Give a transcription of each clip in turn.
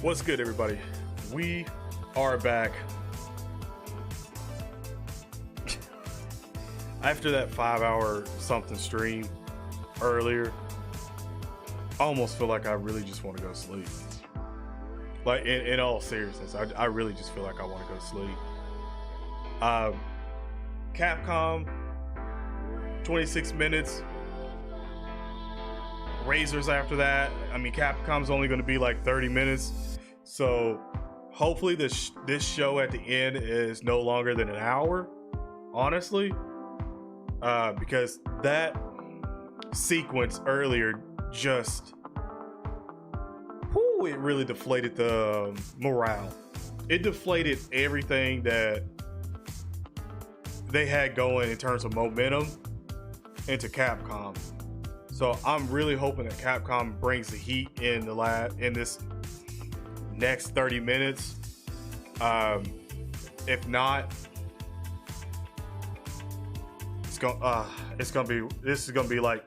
What's good, everybody? We are back. After that 5-hour something stream earlier, I almost feel like I really just want to go to sleep. Like, in all seriousness, I really just feel like I want to go to sleep. Capcom, 26 minutes. Razer's after that. I mean, Capcom's only going to be like 30 minutes. So hopefully this show at the end is no longer than an hour, honestly. Because that sequence earlier just, it really deflated the morale. It deflated everything that they had going in terms of momentum into Capcom. So I'm really hoping that Capcom brings the heat in this next 30 minutes. If not, this is gonna be like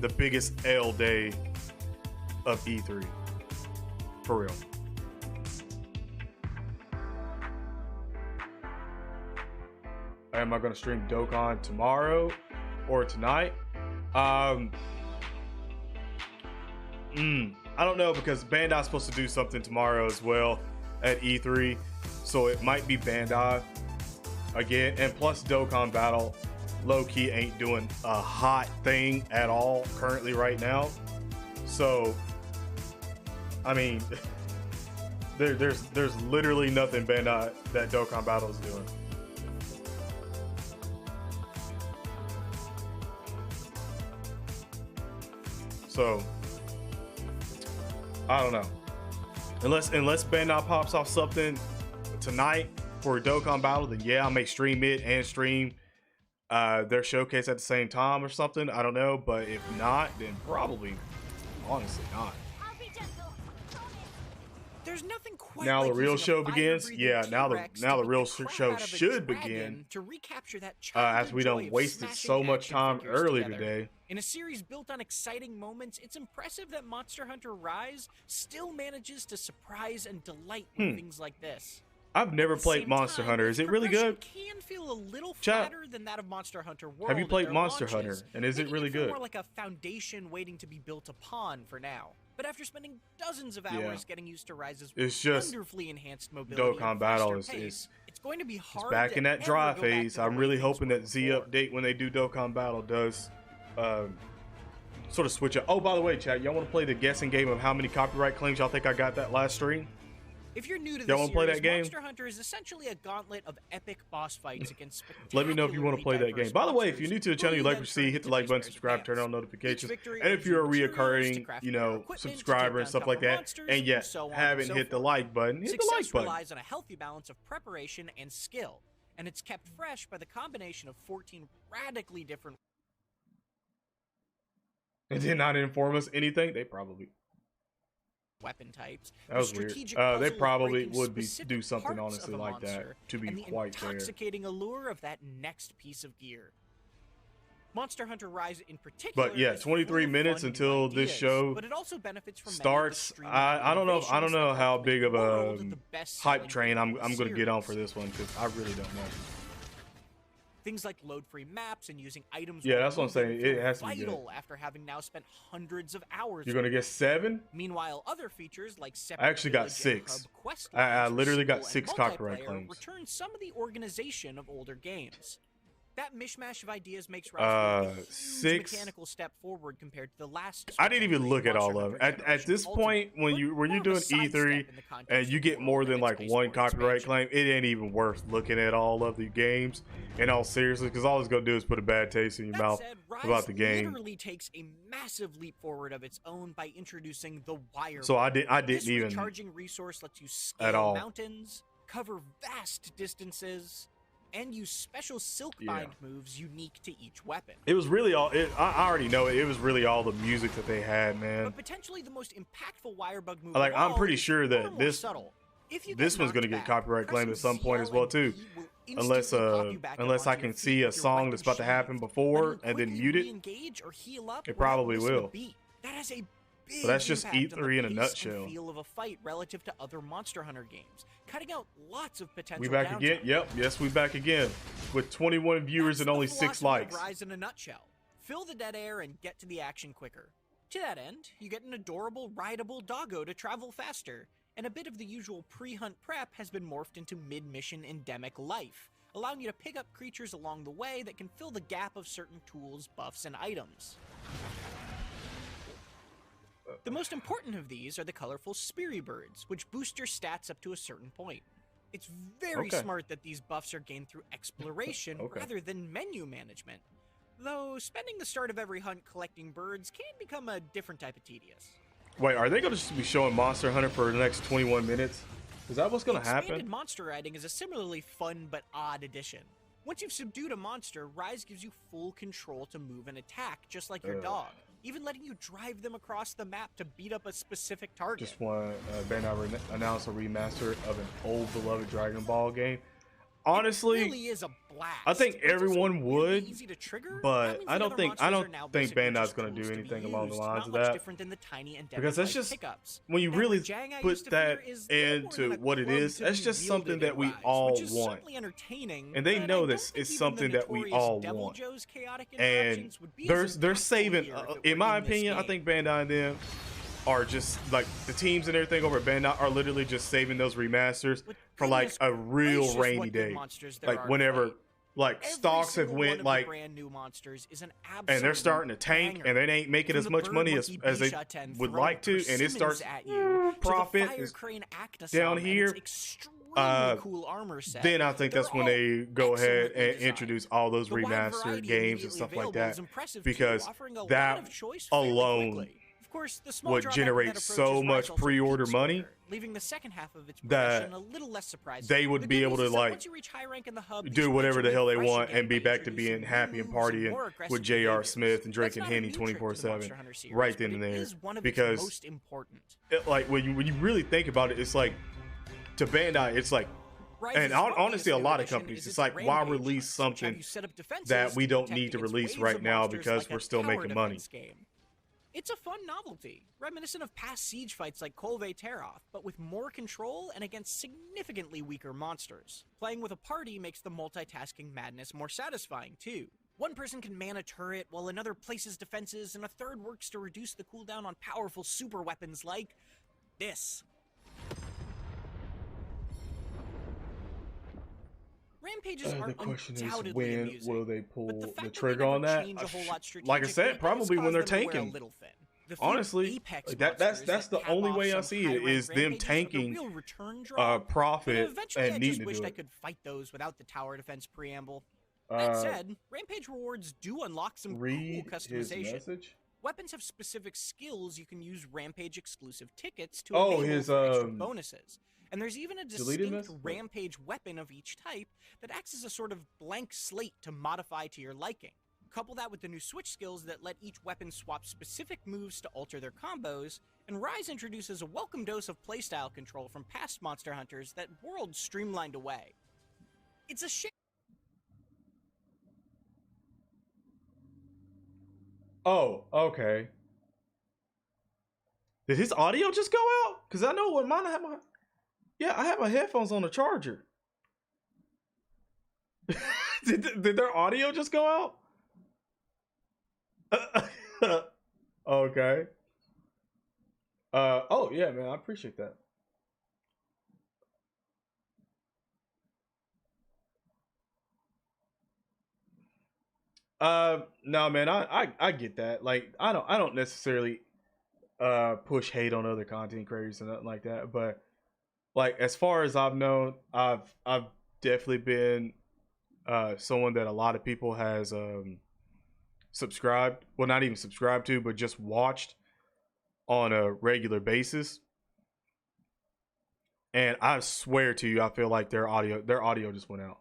the biggest L day of E3, for real. Am I gonna stream Dokkan tomorrow or tonight? I don't know, because Bandai's supposed to do something tomorrow as well at E3, so it might be Bandai again. And plus, Dokkan Battle low-key ain't doing a hot thing at all currently right now. So, I mean, there's literally nothing Bandai that Dokkan Battle is doing. So, I don't know. Unless Bandai pops off something tonight for Dokkan Battle, then yeah, I may stream it and stream their showcase at the same time or something. I don't know, but if not, then probably, honestly, not. There's nothing quite now like the real show begins. Yeah, now the real show should begin. To recapture that as we done wasted so much time earlier today. In a series built on exciting moments, it's impressive that Monster Hunter Rise still manages to surprise and delight with things like this. I've never played Monster Hunter. Is it really good? Can feel a little flatter than that of Monster Hunter World. Have you played Monster Hunter? And is it really good? More like a foundation waiting to be built upon for now. But after spending dozens of hours getting used to Rise's wonderfully enhanced mobility, Dokkan Battle it's going to be hard. It's back in that dry phase. I'm really hoping that Z Update, when they do Dokkan Battle, does sort of switch up. Oh, by the way, chat, y'all want to play the guessing game of how many copyright claims y'all think I got that last stream? If you're new to this series, play that game? Monster Hunter is essentially a gauntlet of epic boss fights against Let me know if you want to play that game. By the way, if you're new to the channel, you like what you see, hit the like button, subscribe, turn on notifications. And if you're a reoccurring, subscriber and stuff like that, and yet haven't hit the like button, hit the like button. Success relies on a healthy balance of preparation and skill, and it's kept fresh by the combination of 14 radically different. And did not inform us anything. They probably. Weapon types. That was weird. They probably would do something honestly like that, to be quite fair. The intoxicating allure of that next piece of gear. Monster Hunter Rise in particular. But yeah, 23 minutes until this show but it also benefits from starts. I don't know how big of a hype train I'm going to get on for this one, because I really don't know. Things like load-free maps and using items. Yeah, that's what I'm saying. It has to be good. After having now spent hundreds of hours. You're gonna get 7. Meanwhile, other features like I actually got 6. I literally got 6 copyright claims. Return some of the organization of older games. That mishmash of ideas makes Rise a 6 mechanical step forward compared to the last. I didn't even look at all of them. At this point, when you're doing E3 and you get more than like 1 copyright claim, it ain't even worth looking at all of the games. In all seriousness, because all it's gonna do is put a bad taste in your mouth about the game. Literally takes a massive leap forward of its own by introducing the wire. So I didn't even. Recharging resource lets you scale mountains, cover vast distances, and use special silk bind moves unique to each weapon. It was really all. I already know it was really all the music that they had, man. But potentially the most impactful wire bug move. Like, I'm pretty sure that this one's gonna get copyright claimed at some point as well too. Unless I can see a song that's about to happen before and then mute it. It probably will. That has a big So that's just impact on the E3 in a pace nutshell. and feel of a fight relative to other Monster Hunter games, cutting out lots of potential We back downtime. again? Yep, yes, we back again with 21 viewers and only 6 likes. Rise in a nutshell. Fill the dead air and get to the action quicker. To that end, you get an adorable, rideable doggo to travel faster, and a bit of the usual pre-hunt prep has been morphed into mid-mission endemic life, allowing you to pick up creatures along the way that can fill the gap of certain tools, buffs, and items. The most important of these are the colorful Speary Birds, which boost your stats up to a certain point. It's very smart that these buffs are gained through exploration rather than menu management, though spending the start of every hunt collecting birds can become a different type of tedious. Wait, are they going to just be showing Monster Hunter for the next 21 minutes? Is that what's going to happen? Expanded monster riding is a similarly fun but odd addition. Once you've subdued a monster, Rise gives you full control to move and attack, just like your dog, even letting you drive them across the map to beat up a specific target. Just want Bandai announce a remaster of an old beloved Dragon Ball game. Honestly, it really is a blast. I think everyone would, easy to trigger, but I don't think Bandai's going to do anything along the lines of that, because that's just when you really put that into what it is. That's just something that we all want, and they know this is something that we all want. And they're saving. In my opinion, I think Bandai and them are just like the teams and everything over at Bandai are literally just saving those remasters for like a real rainy day, like whenever like stocks have went like brand new monsters is an and they're starting to tank and they ain't making as much money as they would like to, and it starts profit is down here. Cool armor set. Then I think that's when they go ahead and introduce all those remastered games and stuff like that, because that alone of course, the small would generate so much pre-order money leaving the second half of its that a little less surprising. they would be able to like do whatever the hell they want and be back to being happy and partying with J.R. Smith and drinking Henny 24/7 right then and there. Because like when you really think about it, it's like to Bandai, it's like, and honestly, a lot of companies, it's like, why release something that we don't need to release right now because we're still making money? It's a fun novelty, reminiscent of past siege fights like Kolve Teroth, but with more control and against significantly weaker monsters. Playing with a party makes the multitasking madness more satisfying, too. One person can man a turret, while another places defenses, and a third works to reduce the cooldown on powerful super weapons like this. Rampages are the question is, undoubtedly when amusing, will they pull the the trigger on that? Like I said, probably when they're tanking. Honestly, that's the only way I see it, is them tanking profit and needing to do it. I could fight those without the tower defense preamble. That said, Rampage rewards do unlock some cool customization. Weapons have specific skills you can use Rampage exclusive tickets to enable for extra bonuses. And there's even a distinct Rampage weapon of each type that acts as a sort of blank slate to modify to your liking. Couple that with the new switch skills that let each weapon swap specific moves to alter their combos, and Rise introduces a welcome dose of playstyle control from past Monster Hunters that World streamlined away. It's a shame. Oh, okay. Did his audio just go out? Because I know when mine I have my... Yeah, I have my headphones on the charger. did their audio just go out? Okay. Oh yeah, man, I appreciate that. No, man, I get that. Like, I don't necessarily push hate on other content creators and nothing like that, but like, as far as I've known, I've definitely been someone that a lot of people has subscribed, well, not even subscribed to, but just watched on a regular basis. And I swear to you, I feel like their audio just went out.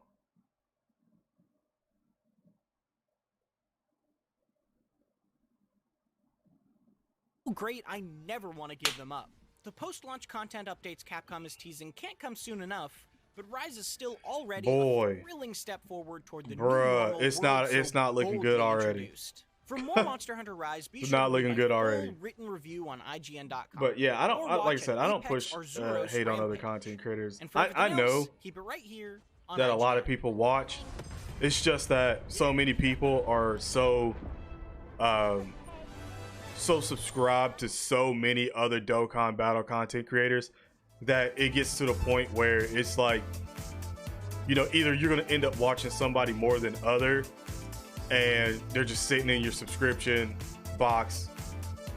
Great, I never want to give them up. The post-launch content updates Capcom is teasing can't come soon enough, but Rise is still already a thrilling step forward toward the new normal it's not looking good already. For more Monster Hunter Rise, be it's sure not to looking read good my already. Full written review on IGN.com. But yeah, like I said, I don't Apex push Zeros hate on other Rampage. content creators. And for I know else, keep it right here on that IGN. a lot of people watch. It's just that so many people are so subscribed to so many other Dokkan Battle content creators that it gets to the point where it's like, you know, either you're going to end up watching somebody more than other, and they're just sitting in your subscription box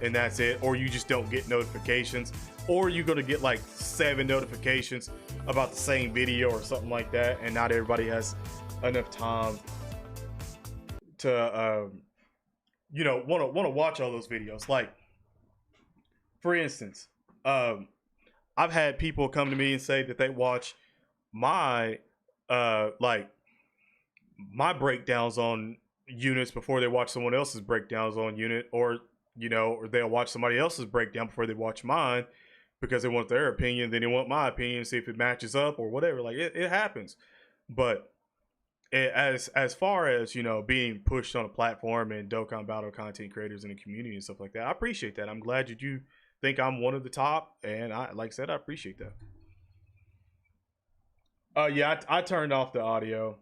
and that's it, or you just don't get notifications, or you're going to get like 7 notifications about the same video or something like that, and not everybody has enough time to you know, want to watch all those videos. Like, for instance, I've had people come to me and say that they watch my like my breakdowns on units before they watch someone else's breakdowns on unit, or you know, or they'll watch somebody else's breakdown before they watch mine because they want their opinion, then they want my opinion, see if it matches up or whatever. Like it happens. But as far as, you know, being pushed on a platform and Dokkan Battle content creators in the community and stuff like that, I appreciate that. I'm glad that you think I'm one of the top, and I, like I said, I appreciate that. Yeah, I turned off the audio.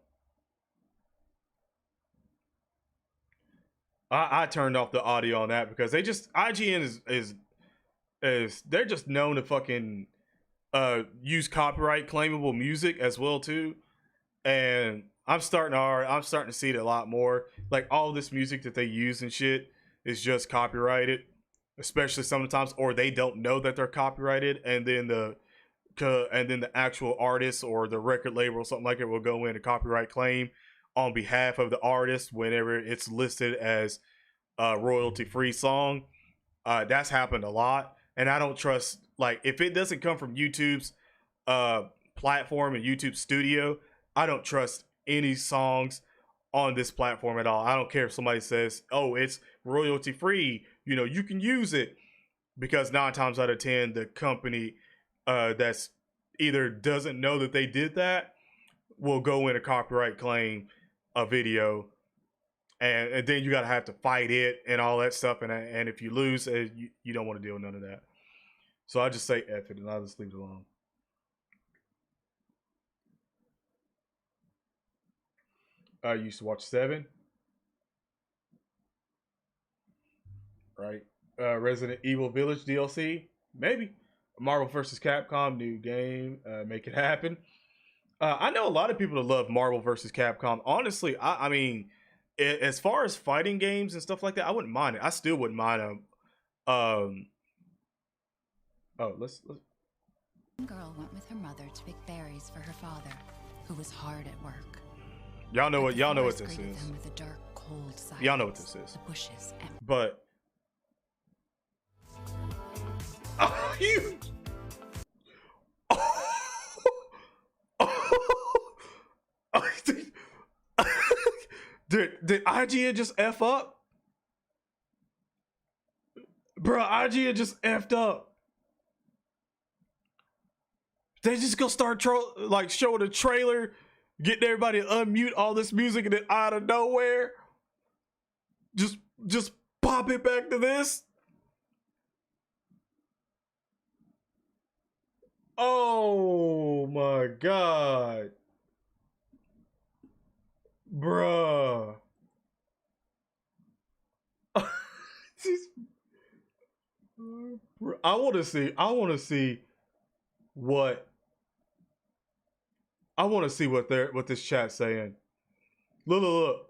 I turned off the audio on that because they just, IGN is they're just known to fucking use copyright claimable music as well too, and I'm starting to see it a lot more. Like all this music that they use and shit is just copyrighted, especially sometimes, or they don't know that they're copyrighted, and then the actual artist or the record label or something like it will go in a copyright claim on behalf of the artist whenever it's listed as a royalty free song. That's happened a lot, and I don't trust, like, if it doesn't come from YouTube's platform and YouTube studio, I don't trust any songs on this platform at all. I don't care if somebody says, oh, it's royalty free, you know, you can use it, because 9 times out of 10 the company that's either doesn't know that they did that will go in a copyright claim a video, and then you gotta have to fight it and all that stuff, and if you lose, you don't want to deal with none of that. So I just say F it and I'll just leave it alone. I used to watch 7. Right. Resident Evil Village DLC. Maybe. Marvel vs. Capcom new game. Make it happen. I know a lot of people that love Marvel vs. Capcom. Honestly, I mean, as far as fighting games and stuff like that, I wouldn't mind it. I still wouldn't mind them. Let's. Girl went with her mother to pick berries for her father, who was hard at work. Y'all know what this is. With a dark, cold silence. Y'all know what this is. The bushes empty. But you. Did IGN just F up? Bro, IGN just F'd up. They just gonna start showing a trailer, getting everybody to unmute all this music, and then out of nowhere, just pop it back to this. Oh my god. Bruh. I want to see what this chat's saying. Look.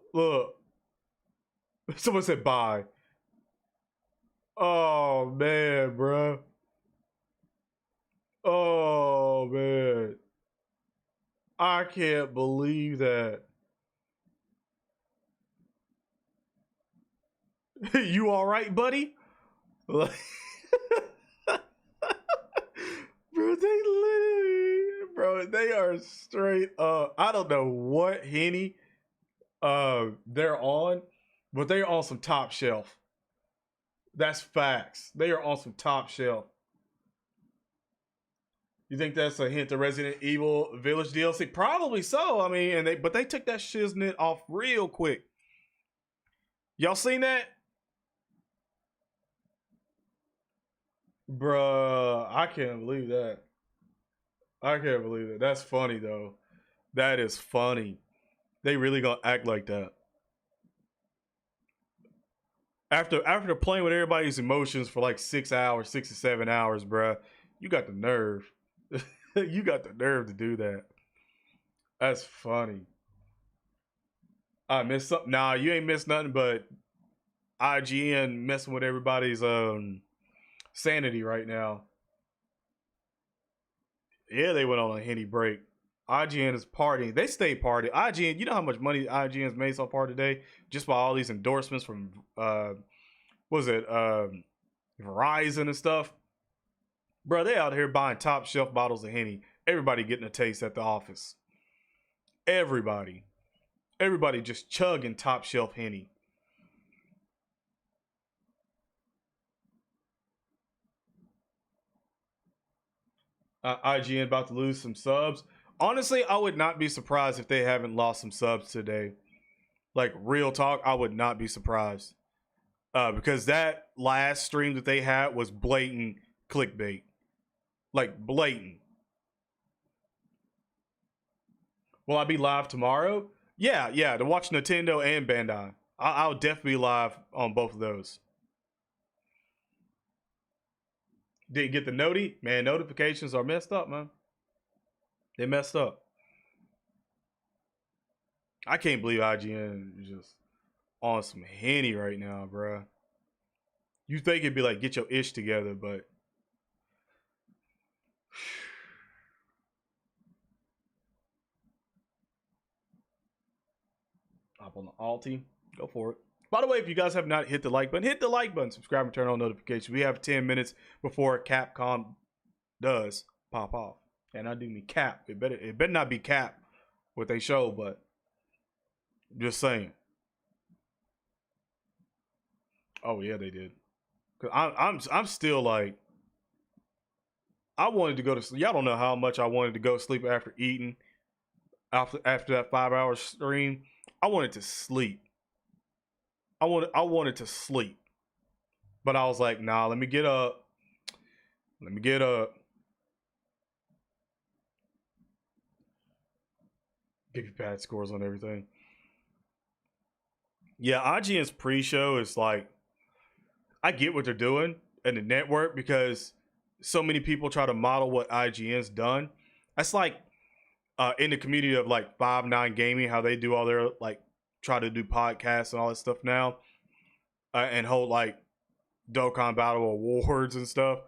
Someone said bye. Oh man, bruh. Oh man. I can't believe that. You all right, buddy? Bro, they are straight up. I don't know what Henny they're on, but they're on some top shelf. That's facts. They are on some top shelf. You think that's a hint to Resident Evil Village DLC? Probably so. I mean, but they took that shiznit off real quick. Y'all seen that? Bruh, I can't believe that. I can't believe it. That's funny though. That is funny. They really gonna act like that. After playing with everybody's emotions for like 6 hours, 6 to 7 hours, bruh, you got the nerve. You got the nerve to do that. That's funny. I missed something. Nah, you ain't missed nothing but IGN messing with everybody's sanity right now. Yeah, they went on a Henny break. IGN is partying. They stay partying. IGN, you know how much money IGN's made so far today? Just by all these endorsements from Verizon and stuff. Bro, they out here buying top shelf bottles of Henny. Everybody getting a taste at the office. Everybody just chugging top shelf Henny. IGN about to lose some subs. Honestly, I would not be surprised if they haven't lost some subs today. Like, real talk, I would not be surprised. Because that last stream that they had was blatant clickbait. Like, blatant. Will I be live tomorrow? Yeah, to watch Nintendo and Bandai. I'll definitely be live on both of those. Didn't get the noti? Man, notifications are messed up, man. They messed up. I can't believe IGN is just on some Henny right now, bruh. You think it'd be like, get your ish together, but hop on the Alti. Go for it. By the way, if you guys have not hit the like button, subscribe and turn on notifications. We have 10 minutes before Capcom does pop off. And I do mean Cap. It better not be Cap what they show, but just saying. Oh yeah, they did. Cause I'm still like, I wanted to go to sleep. Y'all don't know how much I wanted to go to sleep after eating. After that 5-hour stream, I wanted to sleep. I wanted to sleep. But I was like, nah, let me get up. Give you bad scores on everything. Yeah, IGN's pre-show is like, I get what they're doing in the network because so many people try to model what IGN's done. That's like in the community of like 5-9 Gaming, how they do all their like try to do podcasts and all that stuff now, and hold like Dokkan Battle Awards and stuff.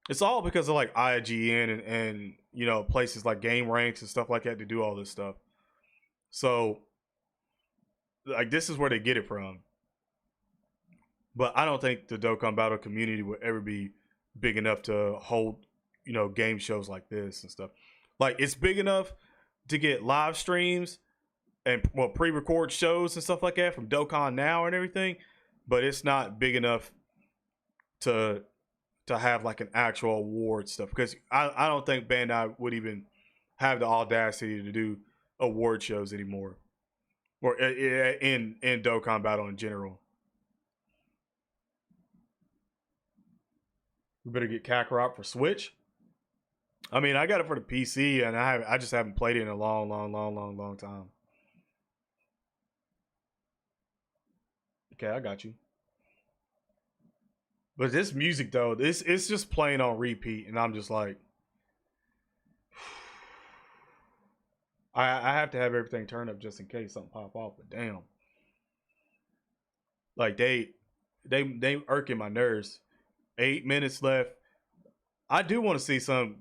It's all because of like IGN and you know places like Game Ranks and stuff like that to do all this stuff. So like this is where they get it from. But I don't think the Dokkan Battle community would ever be big enough to hold, you know, game shows like this and stuff. Like it's big enough to get live streams and pre-record shows and stuff like that from Dokkan Now and everything, but it's not big enough to have like an actual award stuff because I don't think Bandai would even have the audacity to do award shows anymore, or in Dokkan Battle in general. We better get Kakarot for Switch. I mean, I got it for the PC, and I just haven't played it in a long time. Okay, I got you. But this music though, it's just playing on repeat, and I'm just like, I have to have everything turned up just in case something pop off. But damn, like they irking my nerves. 8 minutes left. I do want to see some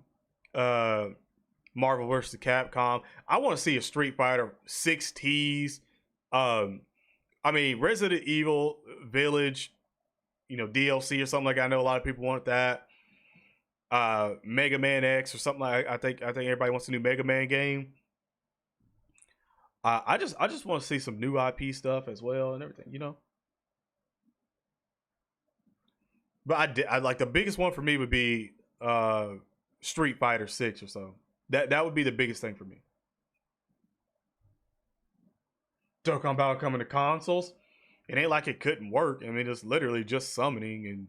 Marvel vs. Capcom. I want to see a Street Fighter 6 tease. I mean, Resident Evil Village, you know, DLC or something like that. I know a lot of people want that. Mega Man X or something like I think everybody wants a new Mega Man game. I just want to see some new IP stuff as well and everything, you know. But I like the biggest one for me would be Street Fighter 6 or so. That would be the biggest thing for me. Dokkan Battle coming to consoles. It ain't like it couldn't work. I mean, it's literally just summoning and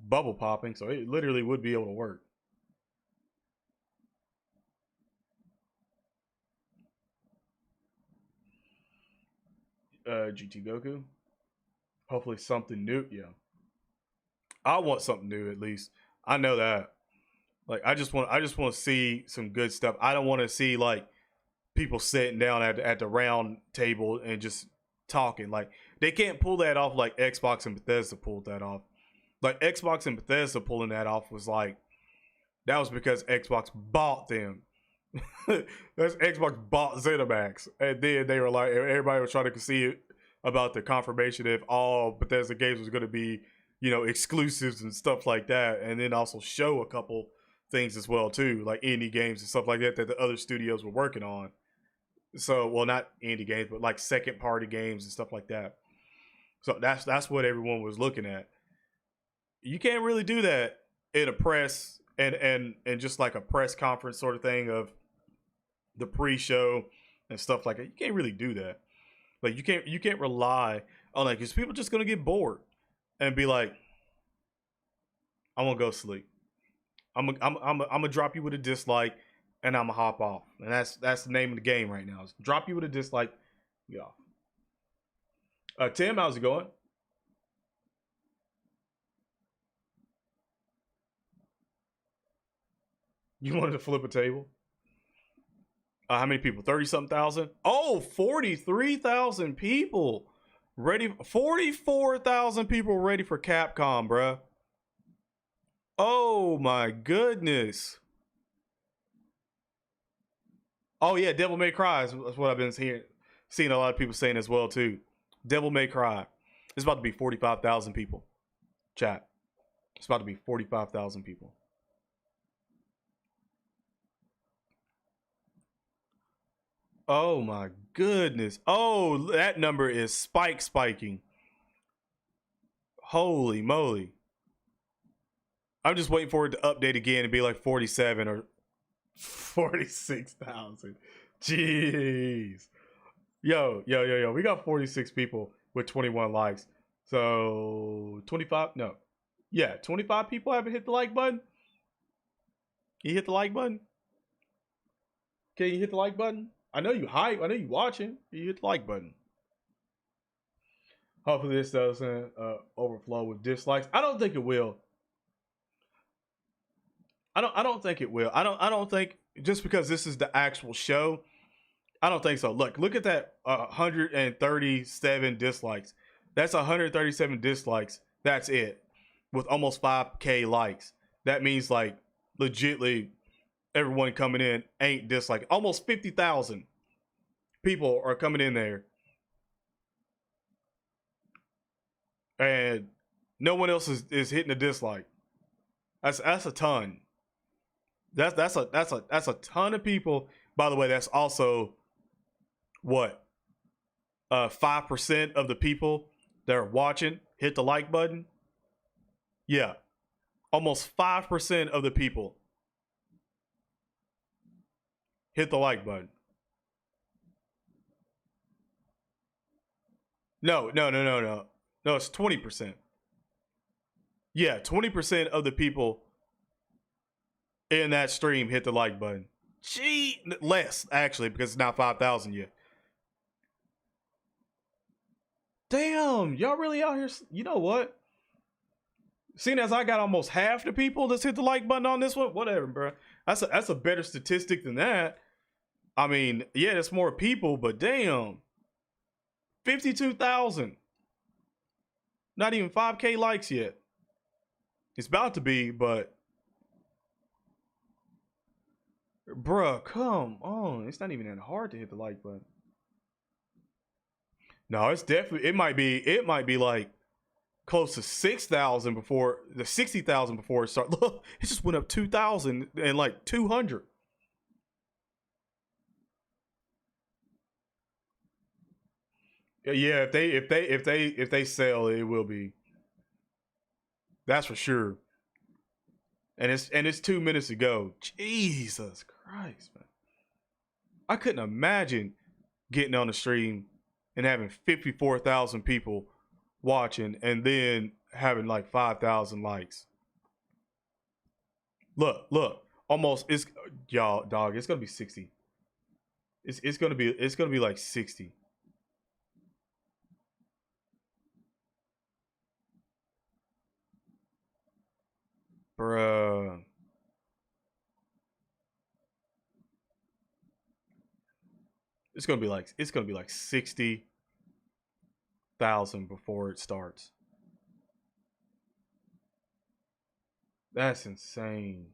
bubble popping, so it literally would be able to work. GT Goku. Hopefully something new. Yeah, I want something new at least. I know that. Like, I just want to see some good stuff. I don't want to see like people sitting down at the round table and just talking. Like, they can't pull that off like Xbox and Bethesda pulled that off. Like, Xbox and Bethesda pulling that off was like, that was because Xbox bought them. That's Xbox bought ZeniMax, and then they were like, everybody was trying to see about the confirmation if all Bethesda games was going to be, you know, exclusives and stuff like that, and then also show a couple things as well too, like indie games and stuff like that that the other studios were working on. So, well, not indie games, but like second party games and stuff like that. So that's what everyone was looking at. You can't really do that in a press and just like a press conference sort of thing of the pre-show and stuff like that. You can't really do that. Like, you can't rely on that, because people are just gonna get bored and be like, I'm gonna go sleep. I'm gonna drop you with a dislike, and I'm gonna hop off. And that's the name of the game right now. Is drop you with a dislike, get off. Tim, how's it going? You wanted to flip a table? How many people? 30-something thousand? Oh, 43,000 people ready. 44,000 people ready for Capcom, bruh. Oh my goodness. Oh yeah, Devil May Cry is what I've been seeing a lot of people saying as well too. Devil May Cry. It's about to be 45,000 people. Chat. It's about to be 45,000 people. Oh my goodness. Oh, that number is spiking. Holy moly. I'm just waiting for it to update again and be like 47 or 46,000. Jeez. Yo. We got 46 people with 21 likes. So 25, no. Yeah, 25 people haven't hit the like button. Can you hit the like button? Can you hit the like button? I know you hype. I know you watching. Can you hit the like button? Hopefully this doesn't overflow with dislikes. I don't think it will. I don't think it will. I don't think, just because this is the actual show, I don't think so. Look at that 137 dislikes. That's 137 dislikes. That's it. With almost 5K likes. That means like legitly everyone coming in ain't disliking. Almost 50,000 people are coming in there. And no one else is hitting a dislike. That's a ton. That's a ton of people. By the way, that's also what 5% of the people that are watching hit the like button. Yeah, almost 5% of the people hit the like button. No, it's 20%. Yeah, 20% of the people in that stream hit the like button. Gee, less actually, because it's not 5,000 yet. Damn, y'all really out here? You know what? Seeing as I got almost half the people that's hit the like button on this one, whatever, bro. That's a better statistic than that. I mean, yeah, it's more people, but damn, 52,000. Not even 5K likes yet. It's about to be, but bruh, come on. It's not even that hard to hit the like button. No, it's definitely, it might be like close to 6,000 before the 60,000 before it started. Look, it just went up 2,000 and like 200. Yeah, if they sell, it will be. That's for sure. And it's 2 minutes to go. Jesus Christ, man. I couldn't imagine getting on the stream and having 54,000 people watching and then having like 5,000 likes. Look, almost, it's, y'all, dog, it's gonna be 60. It's gonna be like 60. Bruh. It's gonna be like 60,000 before it starts. That's insane.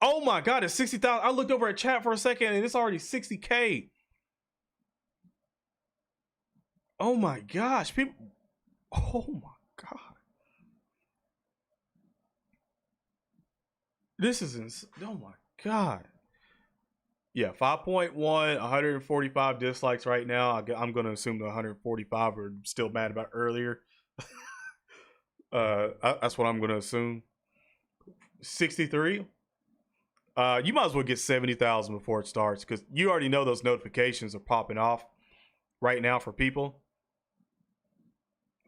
Oh my God, it's 60,000. I looked over at chat for a second and it's already 60K. Oh my gosh, people. Oh my God. This is insane. Oh my God. Yeah, 5.1, 145 dislikes right now. I'm going to assume the 145 are still mad about earlier. That's what I'm going to assume. 63. You might as well get 70,000 before it starts, because you already know those notifications are popping off right now for people.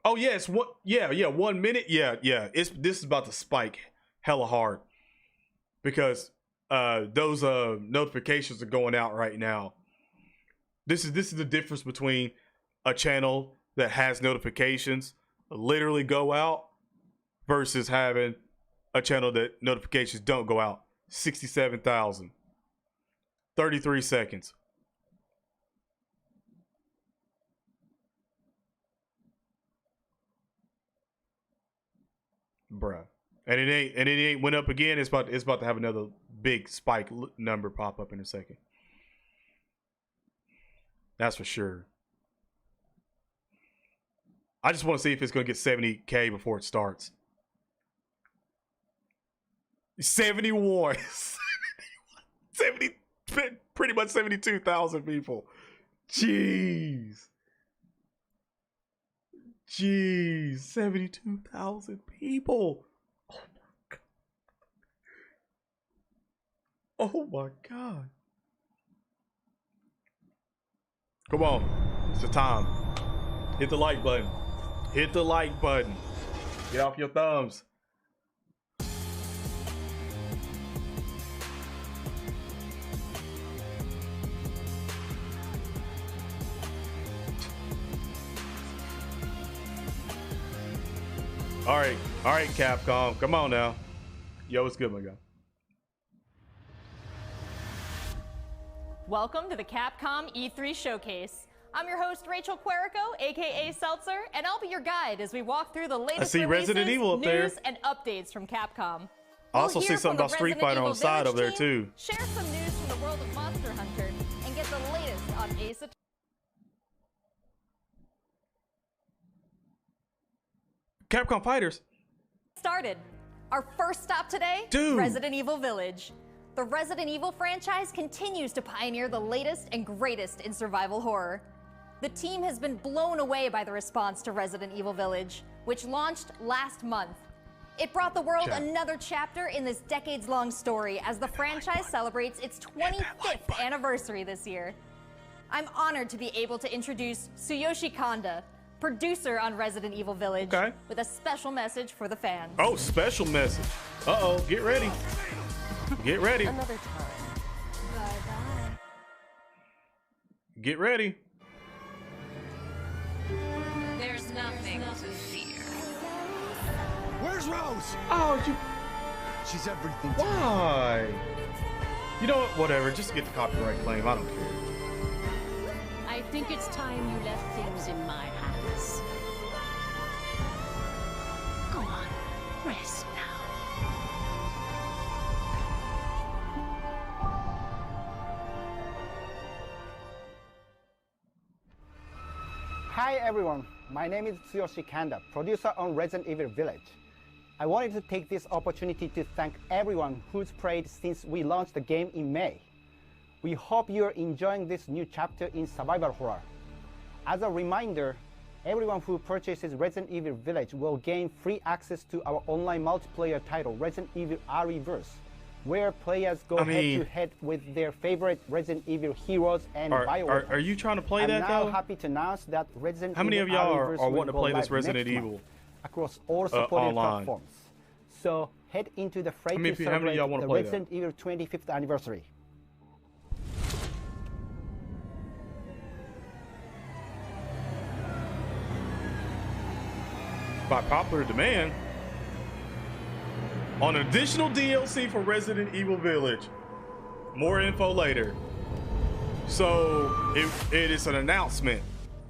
Oh yeah, it's what? Yeah, 1 minute. Yeah. This is about to spike hella hard because those notifications are going out right now. This is the difference between a channel that has notifications literally go out versus having a channel that notifications don't go out. 67,000. 33 seconds. Bruh. And it ain't went up again. It's about to have another big spike number pop up in a second. That's for sure. I just want to see if it's going to get 70K before it starts. 71. 70, pretty much 72,000 people. Jeez, 72,000 people. Oh my God. Come on, it's the time. Hit the like button. Hit the like button. Get off your thumbs. All right, Capcom. Come on now. Yo, what's good, my guy? Welcome to the Capcom E3 Showcase. I'm your host, Rachel Querico, aka Seltzer, and I'll be your guide as we walk through the latest Resident Evil up there. news and updates from Capcom. I also see something about Street Fighter on the side over there too. Share some news from the world of Monster Hunter and get the latest on Ace Attorney. Capcom Fighters Started. Our first stop today, Dude. Resident Evil Village. The Resident Evil franchise continues to pioneer the latest and greatest in survival horror. The team has been blown away by the response to Resident Evil Village, which launched last month. It brought the world another chapter in this decades-long story as the franchise celebrates its 25th anniversary this year. I'm honored to be able to introduce Tsuyoshi Kanda, producer on Resident Evil Village, with a special message for the fans. Oh, special message. Uh-oh, get ready. Get ready. Another time. Bye-bye. Get ready. There's nothing to fear. Where's Rose? Oh, She's everything. Why? You know what? Whatever. Just get the copyright claim. I don't care. I think it's time you left things in my hands. Go on, rest now. Hi everyone, my name is Tsuyoshi Kanda, producer on Resident Evil Village. I wanted to take this opportunity to thank everyone who's played since we launched the game in May. We hope you're enjoying this new chapter in survival horror. As a reminder, everyone who purchases Resident Evil Village will gain free access to our online multiplayer title, Resident Evil REverse, where players go head-to-head with their favorite Resident Evil heroes and BioWare. Are you trying to play that, though? I'm now happy to announce that Resident Evil How many of y'all are wanting to play this Resident Evil across all supported platforms? So head into the fray to celebrate the Resident Evil 25th anniversary. By popular demand, on additional DLC for Resident Evil Village. More info later. So it is an announcement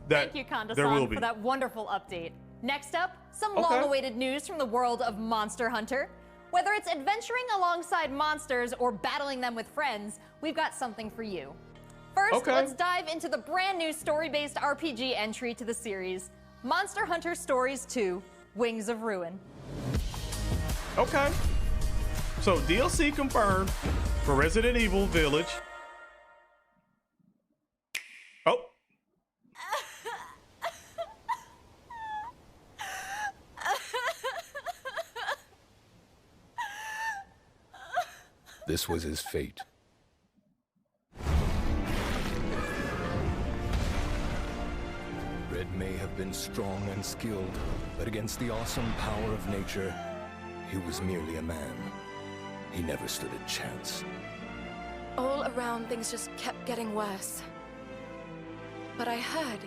that Thank you, Kanda-san, there will be. for that wonderful update. Next up, some long-awaited news from the world of Monster Hunter. Whether it's adventuring alongside monsters or battling them with friends, we've got something for you. First, let's dive into the brand new story-based RPG entry to the series, Monster Hunter Stories 2, Wings of Ruin. Okay. So DLC confirmed for Resident Evil Village. Oh. This was his fate. Red may have been strong and skilled, but against the awesome power of nature, he was merely a man. He never stood a chance. All around, things just kept getting worse. But I heard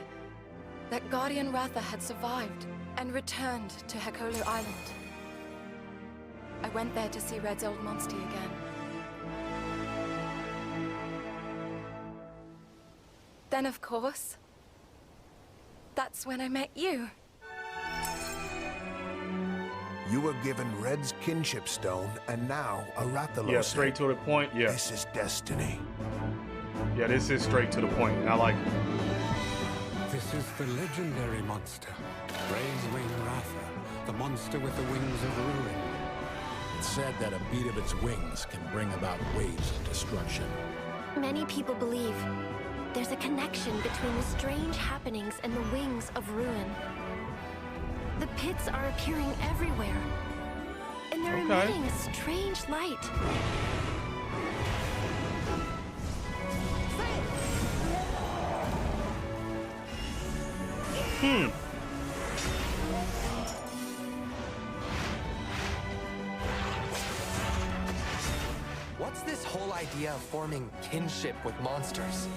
that Guardian Ratha had survived and returned to Hekolu Island. I went there to see Red's old monster again. Then, of course, that's when I met you. You were given Red's kinship stone, and now a Rathalos. Yeah, straight to the point. Yeah. This is destiny. Yeah, this is straight to the point. I like it. This is the legendary monster, Wing Ratha, the monster with the wings of ruin. It's said that a beat of its wings can bring about waves of destruction. Many people believe there's a connection between the strange happenings and the wings of ruin. The pits are appearing everywhere, and they're emitting a strange light. What's this whole idea of forming kinship with monsters?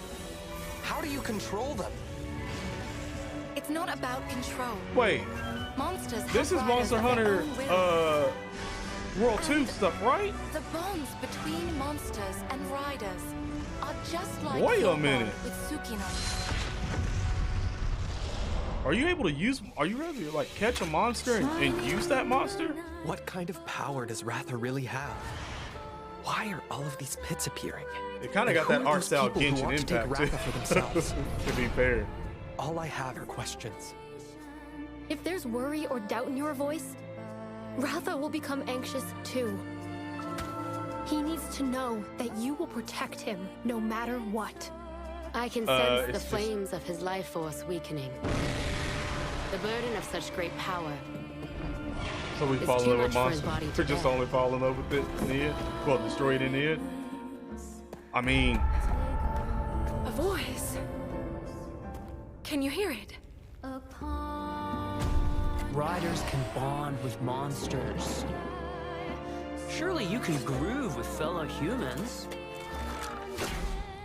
How do you control them? It's not about control. Wait. Monsters this is Monster Hunter World 2 stuff, right? The bonds between monsters and riders are just like Wait a minute. With Tsukino. Are you able to like catch a monster and use that monster? What kind of power does Ratha really have? Why are all of these pits appearing? It kind of got that art style Genshin Impact too, for themselves? to be fair. All I have are questions. If there's worry or doubt in your voice, Ratha will become anxious too. He needs to know that you will protect him no matter what. I can sense the flames of his life force weakening. The burden of such great power. So we fall in love with monsters. We're just only fall in love with it in the end. Well, destroy it in the end. I mean, a voice. Can you hear it? Riders can bond with monsters. Surely you can groove with fellow humans.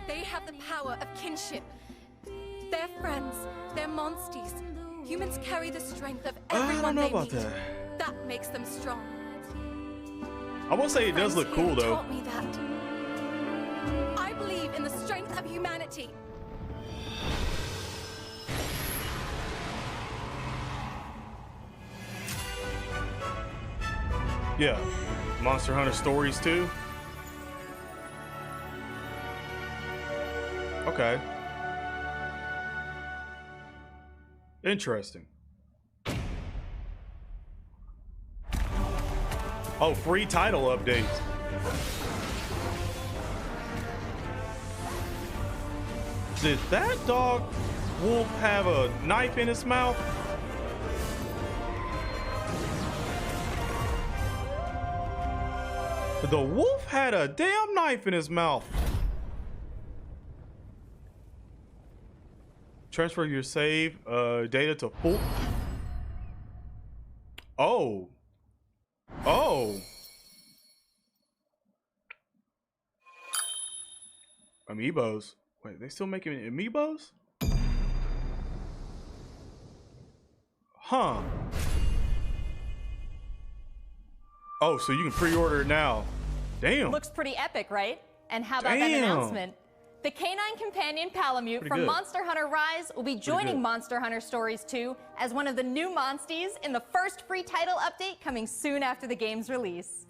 They have the power of kinship. They're friends. They're monsties. Humans carry the strength of everyone they meet. That makes them strong. I will say it does look cool though. Taught me that. I believe in the strength of humanity. Yeah, Monster Hunter Stories 2. Okay. Interesting. Oh, free title updates. Did that dog wolf have a knife in his mouth? The wolf had a damn knife in his mouth. Transfer your save data to full. Oh. Amiibos. Wait, they still making amiibos? Huh. Oh, so you can pre-order it now. Damn. Looks pretty epic, right? And how about that announcement? The canine companion Palamute from Monster Hunter Rise will be joining Monster Hunter Stories 2 as one of the new monsties in the first free title update coming soon after the game's release.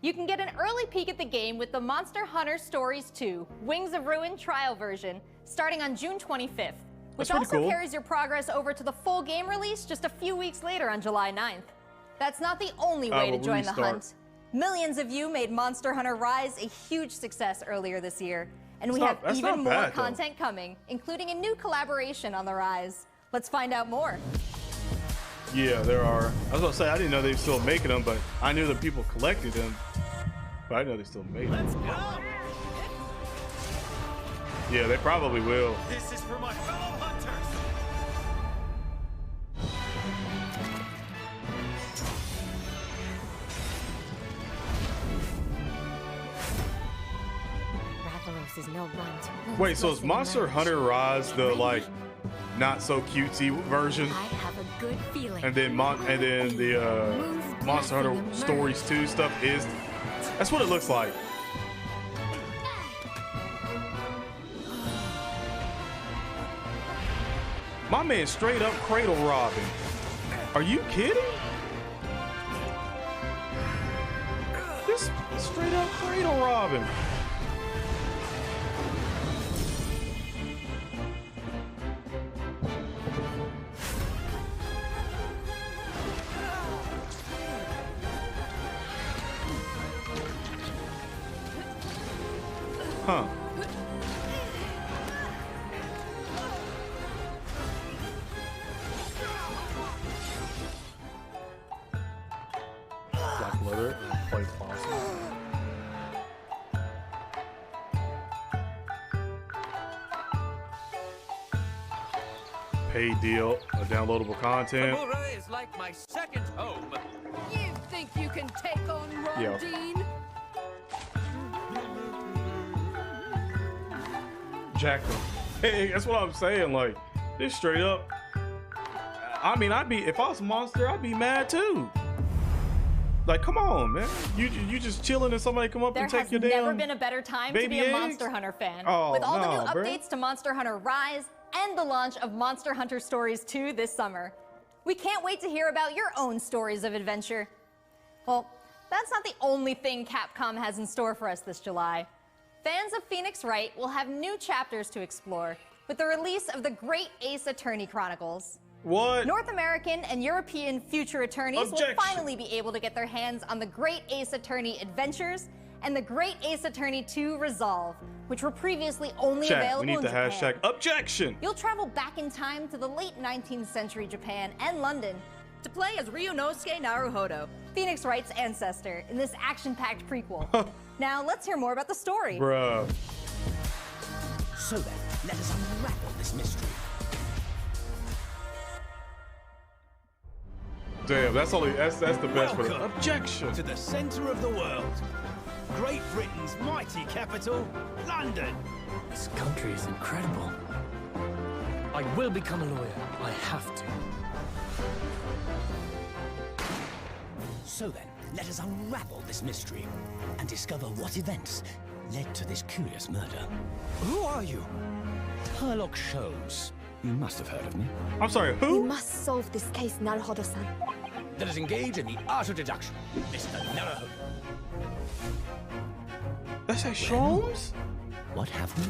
You can get an early peek at the game with the Monster Hunter Stories 2 Wings of Ruin trial version starting on June 25th, which also carries your progress over to the full game release just a few weeks later on July 9th. That's not the only way to join the hunt. Millions of you made Monster Hunter Rise a huge success earlier this year. And we have even more content coming, including a new collaboration on the Rise. Let's find out more. Yeah, there are. I was about to say, I didn't know they were still making them, but I knew that people collected them. But I know they still made them. Let's go. Yeah, they probably will. This is for my fellow hunters. Is no runt. Wait, so is Monster Hunter Rise the like not so cutesy version? I have a good feeling. And then the Monster Hunter Stories 2 stuff is that's what it looks like. My man straight up cradle robbing. Are you kidding? Just straight up cradle robbing. Huh. Black leather and white fossil. Paid deal of downloadable content. Tamura is like my second home. You think you can take on Rondine? Jackal. Hey, that's what I'm saying. Like, this straight up. I mean, if I was a monster, I'd be mad too. Like, come on, man. You just chilling and somebody come up and take your damn. There has never been a better time to be a Monster Hunter fan. With all the new updates to Monster Hunter Rise and the launch of Monster Hunter Stories 2 this summer. We can't wait to hear about your own stories of adventure. Well, that's not the only thing Capcom has in store for us this July. Fans of Phoenix Wright will have new chapters to explore with the release of the Great Ace Attorney Chronicles. What? North American and European future attorneys will finally be able to get their hands on the Great Ace Attorney Adventures and the Great Ace Attorney 2 Resolve, which were previously only available in Japan. We need the hashtag objection. You'll travel back in time to the late 19th century Japan and London to play as Ryunosuke Naruhodo, Phoenix Wright's ancestor, in this action-packed prequel. Now, let's hear more about the story. Bruh. So then, let us unravel this mystery. Damn, that's the best for the objection. To the center of the world. Great Britain's mighty capital, London. This country is incredible. I will become a lawyer. I have to. So then, let us unravel this mystery and discover what events led to this curious murder. Who are you? Herlock Sholmes. You must have heard of me. I'm sorry, who? We must solve this case, Naruhodo-san. Let us engage in the art of deduction, Mr. Naruhodo. That's a Sholmes? What have we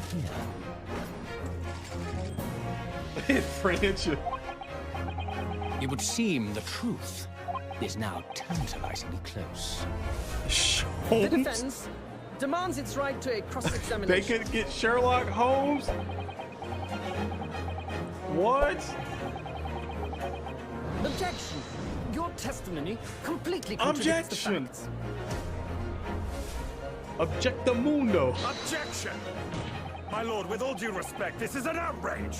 here? French. It would seem the truth is now tantalizingly close. Sholmes? The defense demands its right to a cross-examination. They could get Sherlock Holmes? What? Objection. Your testimony completely contradicts the facts. Objectamundo. Objection! My lord, with all due respect, this is an outrage!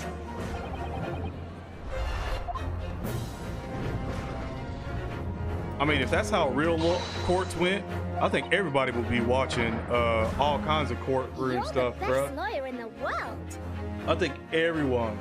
I mean, if that's how real courts went, I think everybody would be watching all kinds of courtroom stuff, bro. You're the best lawyer in the world. I think everyone.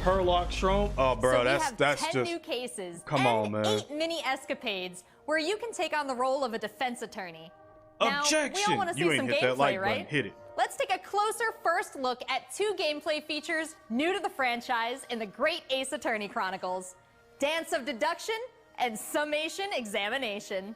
Herlock Strom. Oh, bro, so that's 10 just new cases. Come on, man. 8 mini escapades where you can take on the role of a defense attorney. Objection! Now, we all want to see You ain't some hit that gameplay, like right? button. Hit it. Let's take a closer first look at 2 gameplay features new to the franchise in the Great Ace Attorney Chronicles: Dance of Deduction and Summation Examination.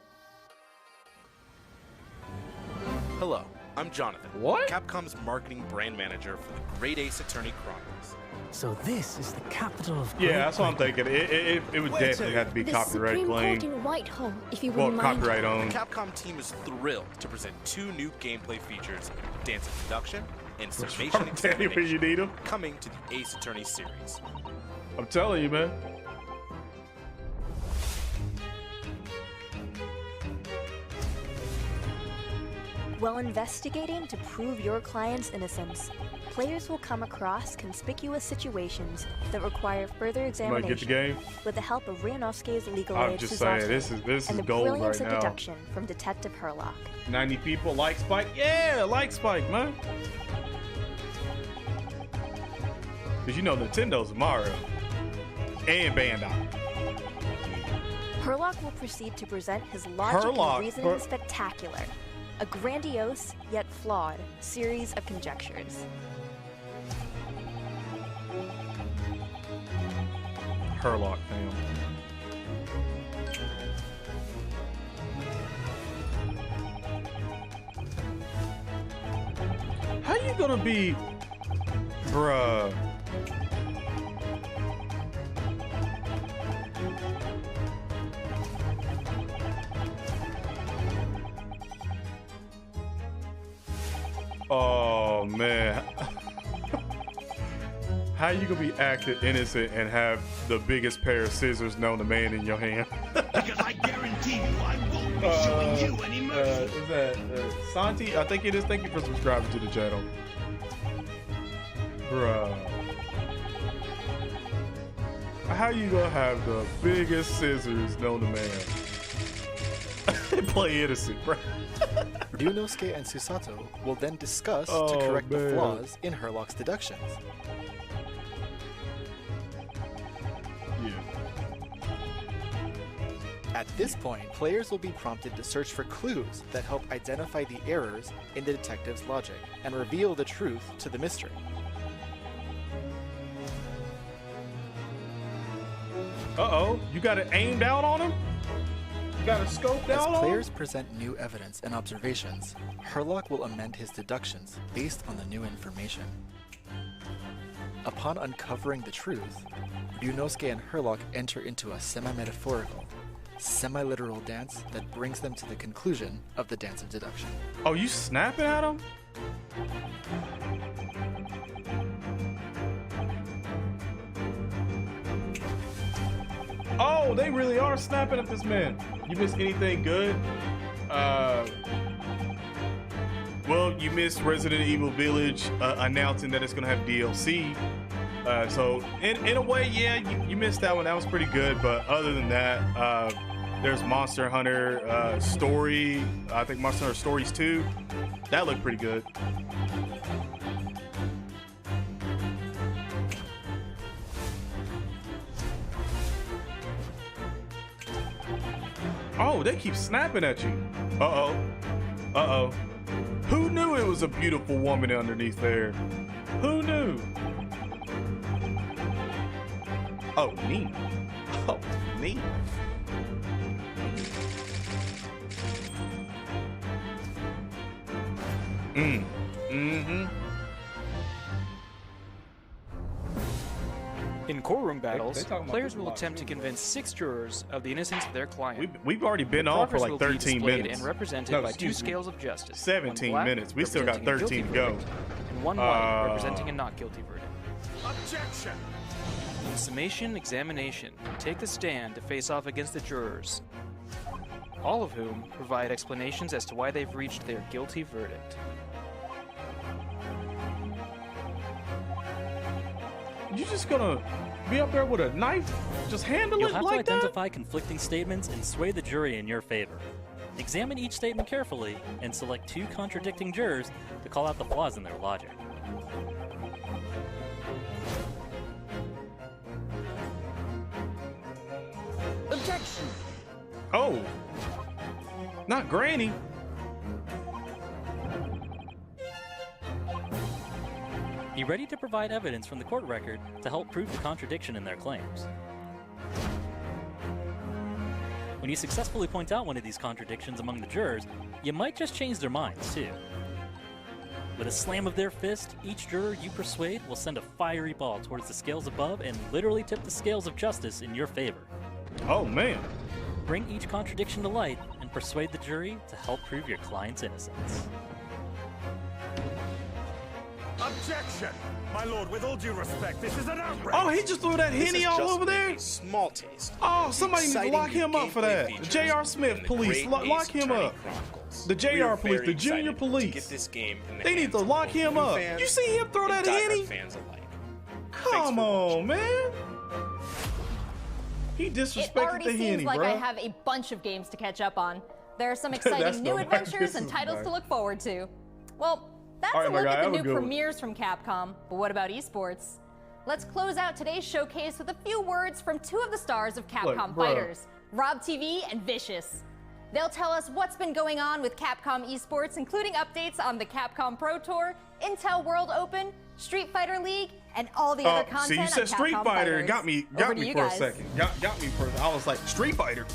Hello, I'm Jonathan. What? Capcom's marketing brand manager for the Great Ace Attorney Chronicles. So this is the capital of Yeah, that's what I'm thinking. It would definitely have to be copyright claimed. in Whitehall, if you Well, wouldn't mind. copyright owned. The Capcom team is thrilled to present 2 new gameplay features: Dance of Deduction and Summation Examination, where you need 'em? coming to the Ace Attorney series. I'm telling you, man. While investigating to prove your client's innocence, players will come across conspicuous situations that require further examination Get the game? with the help of Rianovsky's legal I'm aid just Susato saying, this is and the gold brilliance right of now. deduction from Detective Herlock. 90 people like Spike? Yeah, like Spike, man. Because you know Nintendo's Mario. And Bandai. Herlock will proceed to present his logic and reasoning spectacular, a grandiose yet flawed series of conjectures. Herlock, fam. How you gonna be, bruh? Oh man. How you gonna be acting innocent and have the biggest pair of scissors known to man in your hand? Because I guarantee you I won't be showing you any mercy. Is that Santi? I think it is. Thank you for subscribing to the channel. Bruh. How you gonna have the biggest scissors known to man? Play innocent, bro. Ryunosuke and Susato will then discuss to correct the flaws in Herlock's deductions. Yeah. At this point, players will be prompted to search for clues that help identify the errors in the detective's logic and reveal the truth to the mystery. Uh-oh, you got it aimed out on him? You got it scoped out on him? As players present new evidence and observations, Herlock will amend his deductions based on the new information. Upon uncovering the truth, Ryunosuke and Herlock enter into a semi-metaphorical, semi-literal dance that brings them to the conclusion of the dance of deduction. Oh, you snapping at him? Oh, they really are snapping at this man. You miss anything good? Well, you missed Resident Evil Village announcing that it's gonna have DLC. So in a way, yeah, you missed that one. That was pretty good. But other than that, there's Monster Hunter Story. I think Monster Hunter Stories 2. That looked pretty good. Oh, they keep snapping at you. Uh-oh. Uh-oh. Who knew it was a beautiful woman underneath there? Who knew? Oh, Nina. Oh, Nina. Mm-hmm. In courtroom battles, players will attempt to convince 6 jurors of the innocence of their client. We've already been on for like 13 minutes. And represented by 2 scales of justice. 17 black, minutes. We still got 13 to go. And 1 white, representing a not guilty verdict. Objection! In summation examination, take the stand to face off against the jurors. all of whom provide explanations as to why they've reached their guilty verdict. You just gonna be up there with a knife, just handle You'll it have like to that? identify conflicting statements and sway the jury in your favor. Examine each statement carefully and select 2 contradicting jurors to call out the flaws in their logic. Objection! Oh, not Granny. Be ready to provide evidence from the court record to help prove the contradiction in their claims. When you successfully point out one of these contradictions among the jurors, you might just change their minds too. With a slam of their fist, each juror you persuade will send a fiery ball towards the scales above and literally tip the scales of justice in your favor. Oh man. Bring each contradiction to light and persuade the jury to help prove your client's innocence. Objection! My lord, with all due respect, this is an outrage! Oh, he just threw that Henny all over there? A small taste. Oh, somebody needs to lock him up for that. The J.R. Smith police, lock him up. The J.R. police, the junior police. Get this game in the They need to lock him up. You see him throw that Henny? Come on, man. He disrespected It already the seems Henny, like bro. I have a bunch of games to catch up on. There are some exciting new adventures and titles to look forward to. Well, that's a look at the new premieres from Capcom, but what about esports? Let's close out today's showcase with a few words from 2 of the stars of Capcom fighters, Rob TV and Vicious. They'll tell us what's been going on with Capcom esports, including updates on the Capcom Pro Tour, Intel World Open, Street Fighter League, and all the other content. See, you said on Street Capcom Fighter. Fighters. Got me for a second. Got me for. I was like, Street Fighter.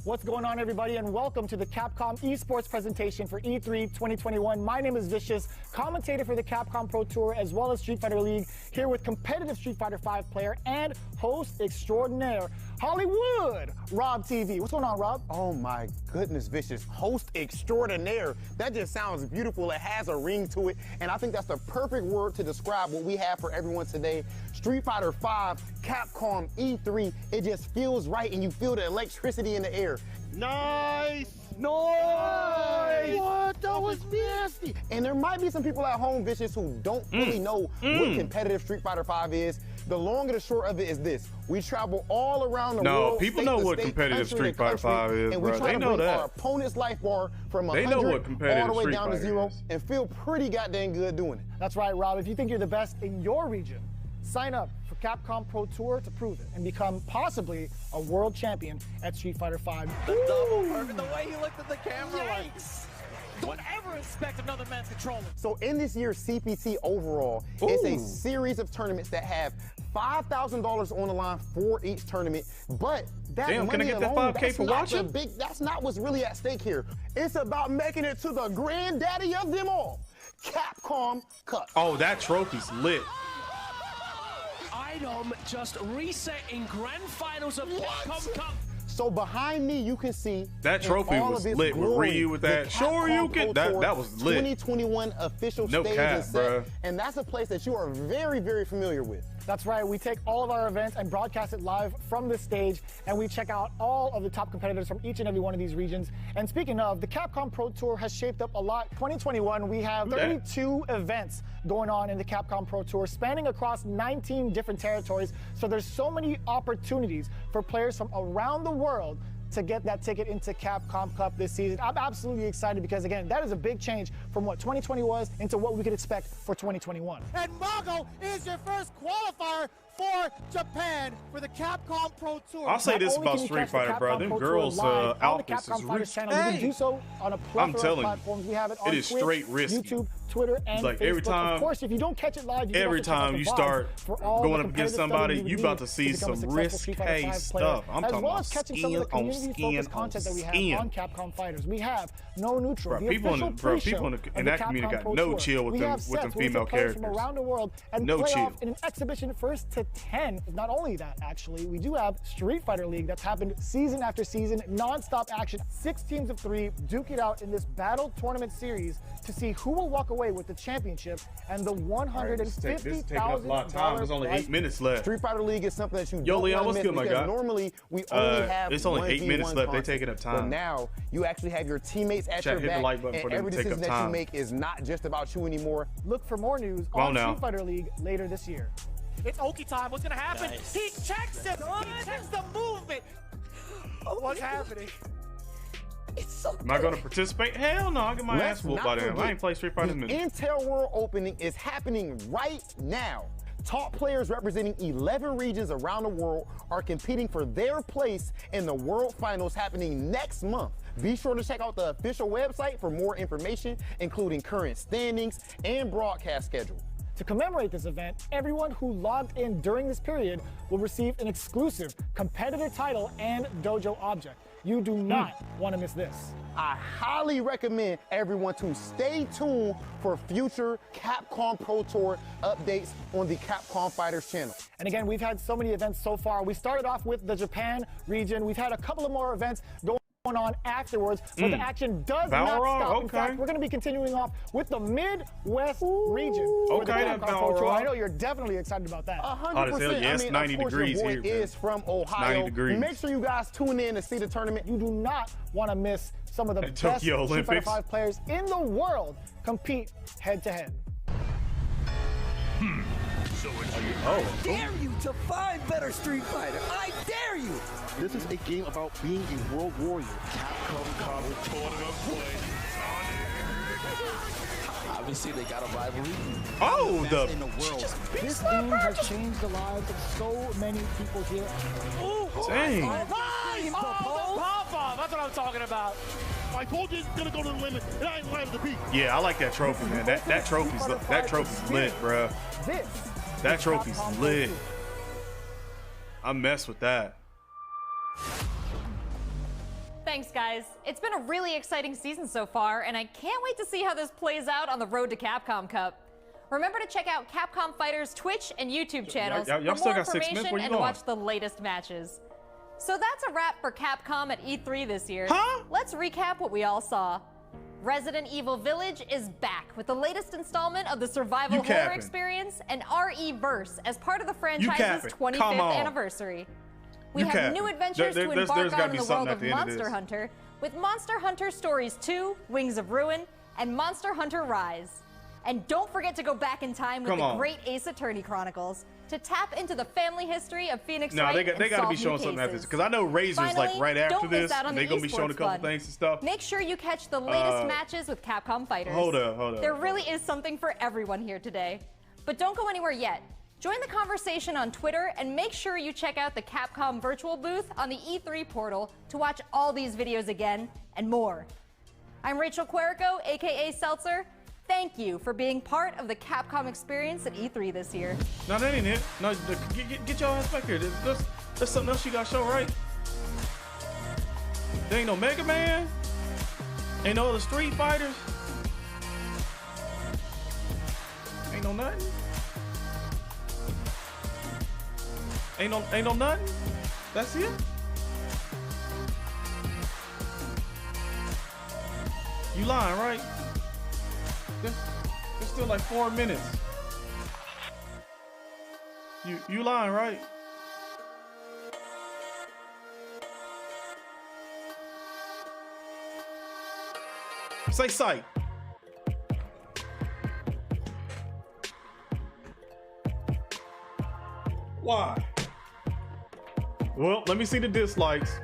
What's going on, everybody, and welcome to the Capcom esports presentation for E3 2021. My name is Vicious, commentator for the Capcom Pro Tour as well as Street Fighter League, here with competitive Street Fighter V player and host extraordinaire, Hollywood, Rob TV. What's going on, Rob? Oh my goodness, Vicious, host extraordinaire. That just sounds beautiful. It has a ring to it, and I think that's the perfect word to describe what we have for everyone today. Street Fighter V, Capcom E3, it just feels right, and you feel the electricity in the air. Nice! Nice! What? That was nasty! And there might be some people at home, Vicious, who don't really know what competitive Street Fighter V is. The long and the short of it is this. We travel all around the world. No, people know what competitive Street Fighter V is, bro. They know that. Our opponent's life bar from 100 all the way down to 0 and feel pretty goddamn good doing it. That's right, Rob. If you think you're the best in your region, sign up for Capcom Pro Tour to prove it and become possibly a world champion at Street Fighter V. The double perfect, the way he looked at the camera like, don't ever expect another man's controlling. So in this year's CPT overall, it's a series of tournaments that have $5,000 on the line for each tournament, but that money alone, that's not what's really at stake here. It's about making it to the granddaddy of them all, Capcom Cup. Oh, that trophy's lit. Item just reset in grand finals of Capcom Cup. So behind me, you can see that trophy was lit with Ryu with that. Sure, you can. That was lit. 2021 official stage and set, and that's a place that you are very, very familiar with. That's right. We take all of our events and broadcast it live from this stage, and we check out all of the top competitors from each and every one of these regions. And speaking of, the Capcom Pro Tour has shaped up a lot. 2021, we have 32 events going on in the Capcom Pro Tour, spanning across 19 different territories. So there's so many opportunities for players from around the world to get that ticket into Capcom Cup this season. I'm absolutely excited because, again, that is a big change from what 2020 was into what we could expect for 2021. And Mago is your first qualifier for Japan for the Capcom Pro Tour. I'll say this about Street Fighter, bro. Them girls' outfits is risky. You can do so on a plethora of platforms. We have it on it is Twitch, straight risky. YouTube, Twitter, and like Facebook. every time, of course, if you don't catch it live, you every time you start going up against somebody, you about to see some risky stuff. I'm talking about skin content that we have on Capcom Fighters. We have No Neutral, the people official in that community got no chill with them female characters. From around the world and no play chill off in an exhibition first to 10. Not only that, actually, we do have Street Fighter League that's happened season after season, non-stop action. 6 teams of 3 duke it out in this battle tournament series to see who will walk away with the championship and the $150,000. This is taking up a lot of time. There's only 8 minutes left. Street Fighter League is something that you Yo, don't Leon, want what's to good, miss my because guy? normally we only have it's only 8 minutes 1v1 left. They're content. taking up time. But now you actually have your teammates at your Hit the back, like button and for them every to take decision up that you time. make is not just about you anymore. Look for more news on Street Fighter League later this year. It's Oki time. What's gonna happen? Nice. He checks him. He checks the movement. What's happening? It's so Am I going to participate? Hell no, I get my ass whooped by them. I ain't played Street Fighter in a The minute. Intel World Opening is happening right now. Top players representing 11 regions around the world are competing for their place in the World Finals happening next month. Be sure to check out the official website for more information, including current standings and broadcast schedule. To commemorate this event, everyone who logged in during this period will receive an exclusive competitor title and dojo object. You do not want to miss this. I highly recommend everyone to stay tuned for future Capcom Pro Tour updates on the Capcom Fighters channel. And again, we've had so many events so far. We started off with the Japan region. We've had a couple of more events going on afterwards, but the action does not stop. In fact, we're going to be continuing off with the Midwest region for the Capcom Pro Tour. I know you're definitely excited about that. 100%. Yes, I mean, 90 of course, degrees your boy here, is from Ohio. 90 degrees. Make sure you guys tune in to see the tournament. You do not want to miss some of the best Tokyo Street Fighter Olympics. V players in the world compete head-to-head. I dare you to find better Street Fighter. I dare you. This is a game about being a world warrior. Capcom tournament play. Obviously, they got a rivalry. Oh, in the world. This game has changed the lives of so many people here. Dang. Pop-off. That's what I'm talking about. I told you it's gonna go to the limit, and I ain't lying to the beat. Yeah, I like that trophy, man. That trophy's lit, bro. That trophy's lit. I mess with that. Thanks, guys. It's been a really exciting season so far, and I can't wait to see how this plays out on the road to Capcom Cup. Remember to check out Capcom Fighters' Twitch and YouTube channels Y'all for still more got 6 minutes? information Where you and going? watch the latest matches. So that's a wrap for Capcom at E3 this year. Let's recap what we all saw. Resident Evil Village is back with the latest installment of the survival horror experience and RE-verse as part of the franchise's 25th anniversary. We have new adventures to embark on in the world of Monster Hunter with Monster Hunter Stories 2, Wings of Ruin, and Monster Hunter Rise. And don't forget to go back in time with the great Ace Attorney Chronicles to tap into the family history of Phoenix Wright they got to be showing something after this, because I know Razer's like right after this, and they're going to be showing a couple things and stuff. Make sure you catch the latest matches with Capcom Fighters. Hold up. There really is something for everyone here today. But don't go anywhere yet. Join the conversation on Twitter and make sure you check out the Capcom virtual booth on the E3 portal to watch all these videos again and more. I'm Rachel Querico, aka Seltzer. Thank you for being part of the Capcom experience at E3 this year. No, that ain't it. No, get your ass back here. There's something else you got to show, right? There ain't no Mega Man. Ain't no other Street Fighters. Ain't no nothing. Ain't no nothing. That's it. You lying, right? There's still like 4 minutes. You lying, right? Say sight. Why? Well, let me see the dislikes.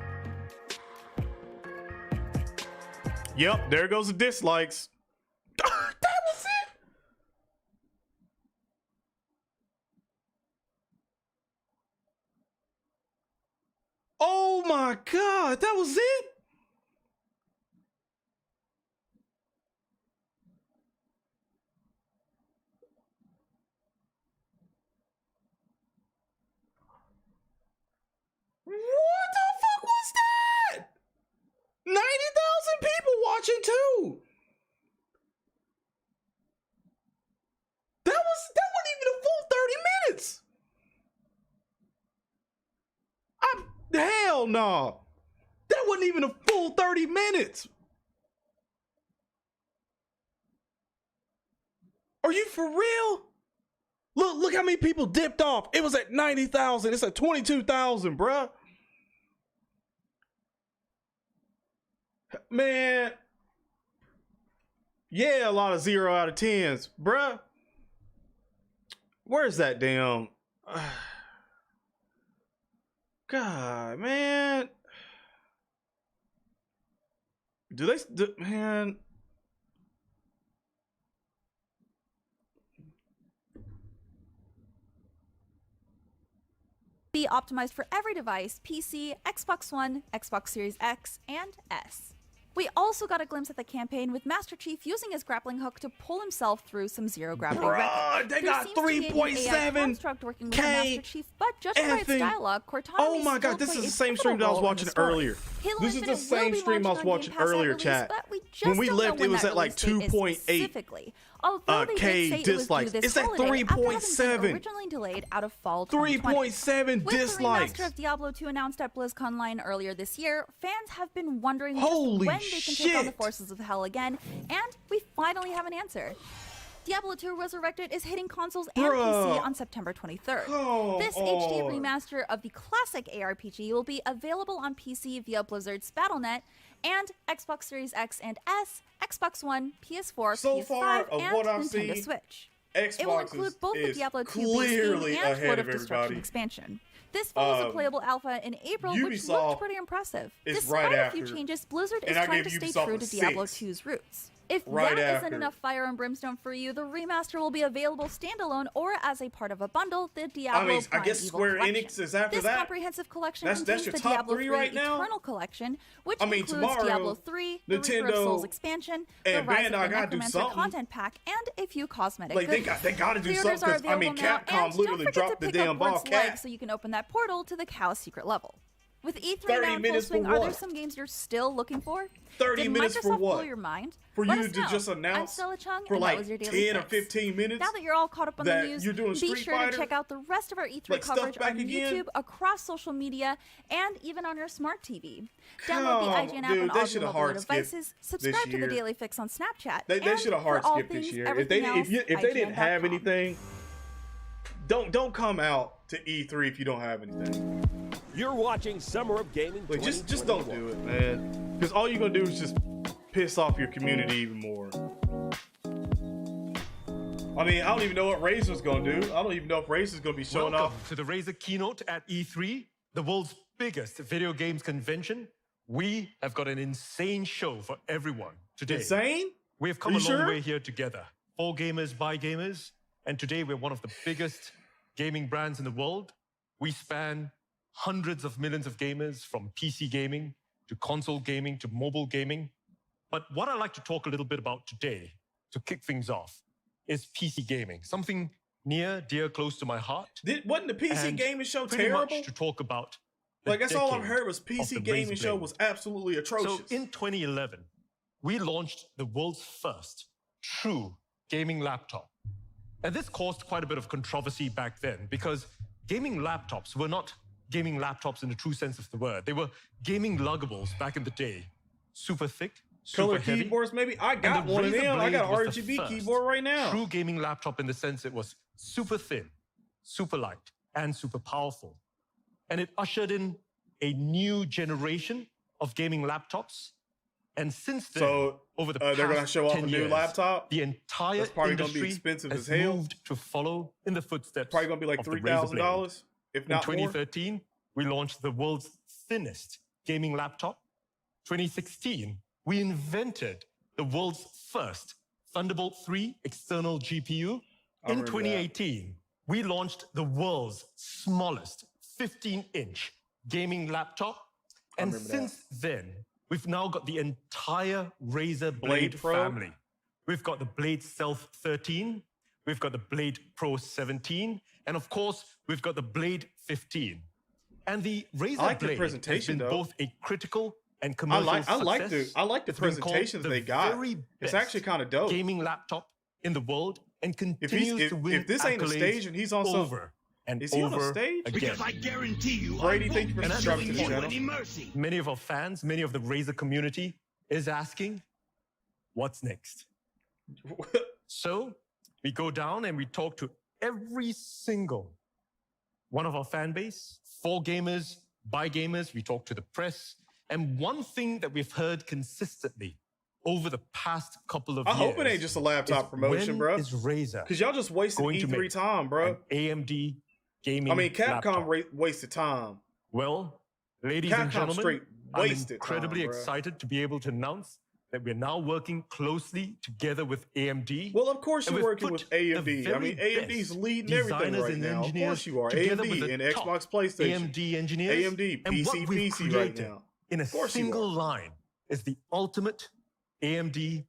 Yep, there goes the dislikes. That was it. Oh my God, that was it. What the fuck was that? 90,000 people watching too. That wasn't even a full 30 minutes. Hell no. That wasn't even a full 30 minutes. Are you for real? Look how many people dipped off. It was at 90,000. It's at 22,000, bruh. Man. Yeah, a lot of 0 out of 10s, bruh. Where's that damn... God, man. Man... Be optimized for every device: PC, Xbox One, Xbox Series X, and S. We also got a glimpse at the campaign with Master Chief using his grappling hook to pull himself through some zero-gravity wreckage. They got 3.7K. Working with Master Chief, but judging by its dialogue, Cortana oh my God, this is the same stream that I was watching earlier. This is the same stream I was watching earlier, chat. When we left, it was at like 2.8. K dislikes. It's at 3.7. Originally delayed out of fall 3.7 dislikes. With the remaster of Diablo II announced at BlizzConline earlier this year, fans have been wondering just when they can take on the forces of hell again, and we finally have an answer. Diablo II Resurrected is hitting consoles and PC on September 23rd. This HD remaster of the classic ARPG will be available on PC via Blizzard's Battle.net and Xbox Series X and S, Xbox One, PS4, PS5, and Nintendo Switch. Xbox it will include both the Diablo II base and Fort of Destruction expansion. This follows a playable alpha in April, which looked pretty impressive. Despite a few changes, Blizzard is trying to stay true to Diablo 2's roots. If that isn't enough fire and brimstone for you, the remaster will be available standalone or as a part of a bundle, the Diablo Prime I guess Evil Square Collection. Enix is after this that. Comprehensive collection That's contains your the top Diablo 3 3 right now? Eternal Collection, which includes tomorrow, Diablo 3, the Reaper of Souls expansion, the Rise of the Necromancer content pack, and a few cosmetic goods. They gotta do something because, Capcom literally dropped the damn ball. So you can open that portal to the Chaos secret level. With E3 now in full swing, are there some games you're still looking for? 30 minutes Microsoft for what? Blow your mind? For Let you us to know. just announce I'm Stella Chung, for and like that was your daily 10 or fix. 15 minutes Now that you're all caught up on the news, you're doing be Street sure Fighter? to check out the rest of our E3 Like coverage on again? YouTube, across social media, and even on your smart TV. Come Download the on, IGN app dude, on they all should your have mobile hard skipped devices. Subscribe to the year. Daily Fix on Snapchat. They should have hard skipped this year. If they didn't have anything, don't come out to E3 if you don't have anything. You're watching Summer of Gaming. Like, just don't do it, man. Because all you're gonna do is just piss off your community even more. I mean, I don't even know what Razer's gonna do. I don't even know if Razer's gonna be showing Welcome off to the Razer Keynote at E3, the world's biggest video games convention. We have got an insane show for everyone today. Insane? We have come a long way here together. For gamers, by gamers. And today we're one of the biggest gaming brands in the world. We span hundreds of millions of gamers, from PC gaming to console gaming to mobile gaming. But what I'd like to talk a little bit about today, to kick things off, is PC gaming. Something near, dear, close to my heart. Wasn't the PC gaming show pretty terrible? much to talk about. Like, that's all I've heard was PC gaming show was absolutely atrocious. So in 2011, we launched the world's first true gaming laptop. And this caused quite a bit of controversy back then, because gaming laptops were not gaming laptops in the true sense of the word. They were gaming luggables back in the day. Super thick, super Color heavy. keyboards, maybe? I got one of them. I got an RGB keyboard right now. True gaming laptop in the sense it was super thin, super light, and super powerful. And it ushered in a new generation of gaming laptops. And since then, over the past they're gonna show off 10 a new years, laptop. the entire That's probably industry gonna be expensive has as hell. moved to follow in the footsteps. Probably gonna be like of the Razer $3,000, Blade. if not In 2013, we launched the world's thinnest gaming laptop. 2016, we invented the world's first Thunderbolt 3 external GPU. In 2018, we launched the world's smallest 15-inch gaming laptop. And since then, we've now got the entire Razer Blade family. We've got the Blade Stealth 13, we've got the Blade Pro 17, and of course, we've got the Blade 15. And the Razer Blade has been both a critical and commercial success. I like the presentations they got. It's actually kind of dope. Gaming laptop in the world, and continues to win if this ain't a stage and he's on some and Is he on the over stage? again. Because I guarantee you, Brady, thank you for And at subscribing to this the you channel. any mercy. Many of our fans, many of the Razer community is asking, what's next? So we go down and we talk to every single one of our fan base, for gamers, by gamers. We talk to the press. And one thing that we've heard consistently over the past couple of years. I hope it ain't just a laptop promotion, bro. Is Razer because y'all just wasted E3 time, bro. AMD gaming. I mean, Capcom laptop. Wasted time. Well, ladies Capcom and gentlemen, straight I'm wasted incredibly time, bro. excited to be able to announce that we're now working closely together with AMD. Well, of course And you're we've working put with AMD. the I mean, very AMD's best leading everything designers right and now. Of engineers course you are. together with AMD the and top Xbox, PlayStation. AMD engineers. AMD, And what PC, we've PC right created now. in a Of course you single line is the ultimate AMD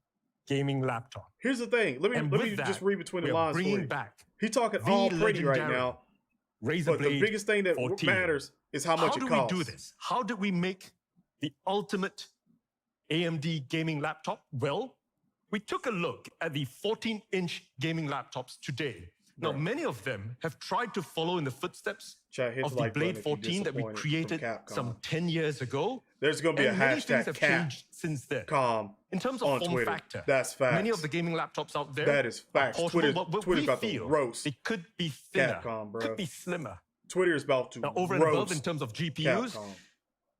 gaming laptop. Here's the thing. Let me that, just read between the we are lines for bringing you. back He talking the all pretty right legendary now. Razer But Blade the biggest thing that 14. matters is how much it costs. How do we do this? How do we make the ultimate AMD gaming laptop? Well, we took a look at the 14-inch gaming laptops today. Now, many of them have tried to follow in the footsteps of the Blade 14 that we created some 10 years ago. There's going to be a And many things hashtag have changed since then. Capcom In terms of on form Twitter. factor, That's facts. many of the gaming laptops out there That is facts. are portable, but Twitter's we about to feel roast it could be thinner, Capcom, bro. could be slimmer. Twitter is about to Now, over and above roast in terms of GPUs, Capcom.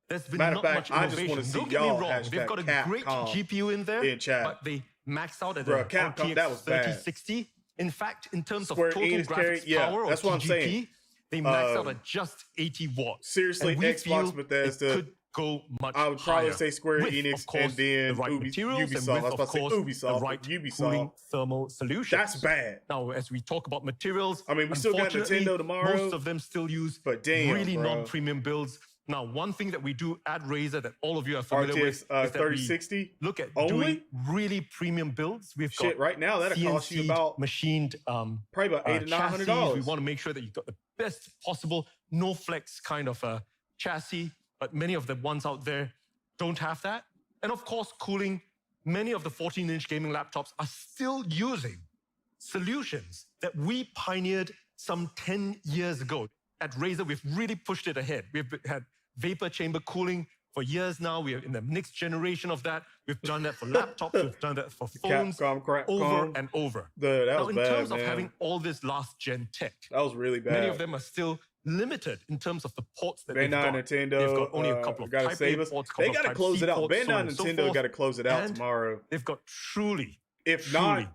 there's been Matter not of fact, much I innovation. just want to see Don't get me y'all wrong, they've got a great Capcom GPU in there, in chat. but they maxed out at Bro, an Capcom, RTX that was bad. 3060. In fact, in terms Square of total Enix graphics carry- yeah, power, that's or what I'm TGP, saying. they maxed out at just 80 watts. Seriously, And we Xbox, feel Bethesda, it could go much I would probably higher say Square with, Enix of course, and then the right materials and Ubisoft. with, I was about to say of course, Ubisoft, the right Ubisoft. cooling thermal solutions. That's bad. Now, as we talk about materials, I mean, we still got unfortunately, Nintendo tomorrow, most of them still use but damn, really bro. non-premium builds. Now, one thing that we do at Razer that all of you are familiar RTX with is that 3060 we look at only? doing really premium builds. We've Shit, got right now that'll cost you about machined probably about $800 to chassis. $900. We want to make sure that you've got the best possible no flex kind of a chassis, but many of the ones out there don't have that. And of course, cooling. Many of the 14-inch gaming laptops are still using solutions that we pioneered some 10 years ago. At Razer, we've really pushed it ahead. We've had vapor chamber cooling for years now. We are in the next generation of that. We've done that for laptops. We've done that for phones over and over. That now, was in bad, terms man. of having all this last-gen tech, that was really bad. many of them are still limited in terms of the ports that they've Bandai got. Nintendo, They've got only a couple of gotta Type save A us. ports, They couple of gotta Type close C it out. ports, so Bandai on and so Nintendo forth. gotta close it out And tomorrow. They've got truly then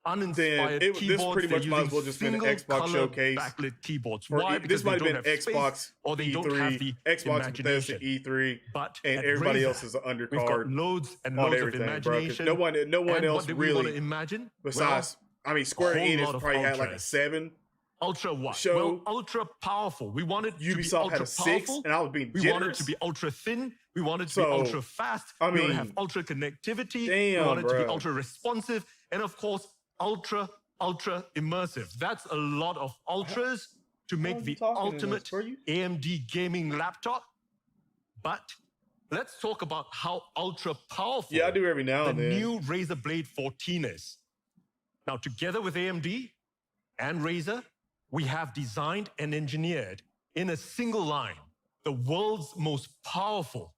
uninspired this keyboards. pretty much They're might as using well just been an single Xbox color showcase. backlit keyboards. Or Why? this Because might they have don't been have Xbox space, or they don't E3, have the Xbox Bethesda imagination. E3, But and at everybody Razer, else is an undercard. We've got loads and on loads of everything, bro, 'cause imagination. no one And else what did we want to really imagine? besides. I mean, Square a whole Enix lot of probably had like a ultras. 7. Ultra what? Show. Well, ultra powerful. We wanted to be Ubisoft ultra had a 6, powerful. and I was being We wanted generous. to be ultra thin. We wanted to So, be ultra fast. I we wanted to mean, have ultra connectivity. damn, we wanted to be bro. ultra responsive. And of course, ultra immersive. That's a lot of ultras to make the ultimate AMD gaming laptop. But let's talk about how ultra powerful Yeah, I do every now and the then. new Razer Blade 14 is. Now, together with AMD and Razer, we have designed and engineered in a single line the world's most powerful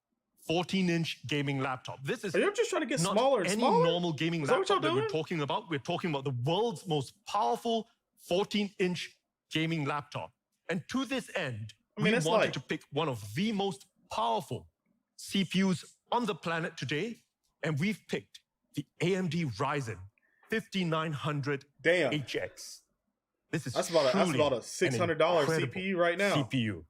14-inch gaming laptop. This is Are you just trying to get not smaller and any smaller? normal gaming Is that what y'all laptop that we're doing? talking about. We're talking about the world's most powerful 14-inch gaming laptop. And to this end, I mean, we that's wanted like- to pick one of the most powerful CPUs on the planet today, and we've picked the AMD Ryzen 5900 HX. This is That's about truly a $600 an CPU right now. CPU.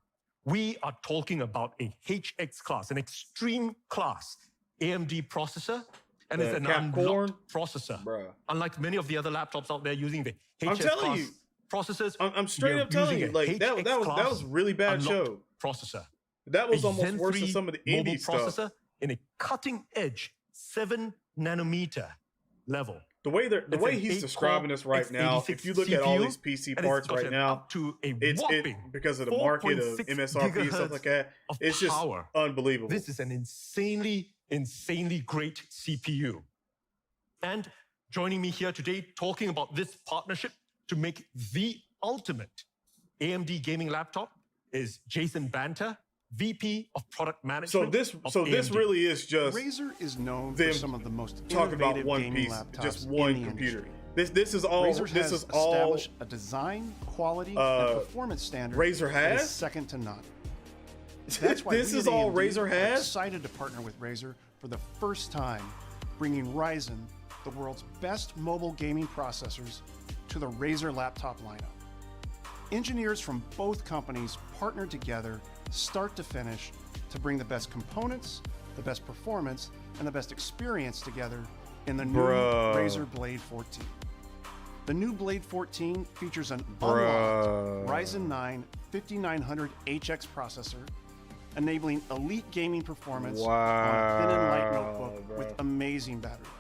We are talking about a HX class, an extreme class AMD processor, and it's an unlocked processor. Bruh. Unlike many of the other laptops out there using the I'm HS telling class you. processors, I'm straight we're up telling using you, a like that HX was class really bad unlocked show. processor. That was A almost Zen worse than 3 some of the mobile indie stuff. processor in a cutting-edge 7-nanometer level. The way It's an he's 8-core describing this right now, x86 if you look at all CPU, these PC and it's parts got right an now, up to a it's whopping because of the market of 4.6 MSRP and stuff like that. of It's just power. unbelievable. This is an insanely great CPU. And joining me here today talking about this partnership to make the ultimate AMD gaming laptop is Jason Banter, VP of Product Management. So this really is just Razer is known them for some of the most talking about innovative one gaming piece, laptops just one in the computer. industry. This is all. Razer This has is all. established a design, quality, and performance standard. Razer that has? is second to none. That's why This we is at all AMD Razer are has? excited to partner with Razer for the first time, bringing Ryzen, the world's best mobile gaming processors, to the Razer laptop lineup. Engineers from both companies partnered together, start to finish, to bring the best components, the best performance, and the best experience together in the new Razer Blade 14. The new Blade 14 features an unlocked Ryzen 9 5900HX processor, enabling elite gaming performance on a thin and light notebook with amazing battery life.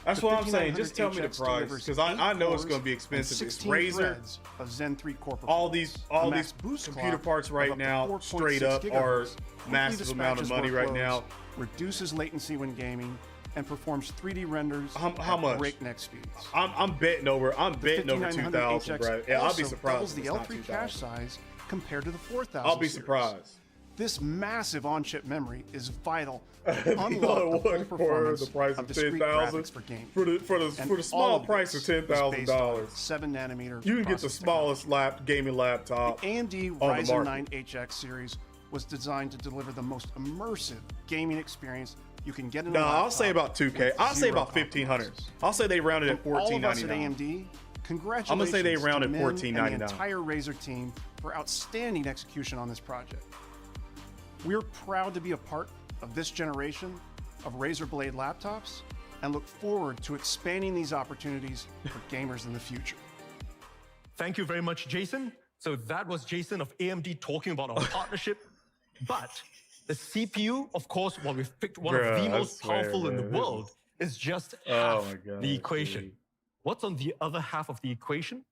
That's The what I'm saying. Just tell me the 5900HX price, delivers because I 8 know it's cores going to be and expensive. It's 16 Razer. threads of Zen 3 core All these performance. computer parts of right up to now, 4.6 straight up, are gigahertz, massive quickly amount of money dispatches right workloads, now. reduces latency when gaming, and performs 3D renders How at much? breakneck speeds. I'm betting over. I'm betting over 2,000, bro. Yeah, I'll be also surprised. doubles if the it's not L3 2,000. cache size compared to the 4000. I'll be series. surprised. This massive on-chip memory is vital You to know unlock the full what, for performance the price of of discrete 10,000 graphics for gaming. for the small price of $10,000, 7nm. you can get the smallest gaming laptop. The AMD on the Ryzen market. 9 HX series was designed to deliver the most immersive gaming experience you can get in a No, laptop I'll say about 2K. with I'll say zero about 1,500. I'll say they rounded at From all of us at $14.99. AMD, congratulations I'm gonna say they rounded to Min and $14.99. the entire Razer team for outstanding execution on this project. We're proud to be a part of this generation of Razer Blade laptops and look forward to expanding these opportunities for gamers in the future. Thank you very much, Jason. So that was Jason of AMD talking about our partnership. But the CPU, of course, while we've picked one of the most powerful in the world, is just half the equation. Dude. What's on the other half of the equation?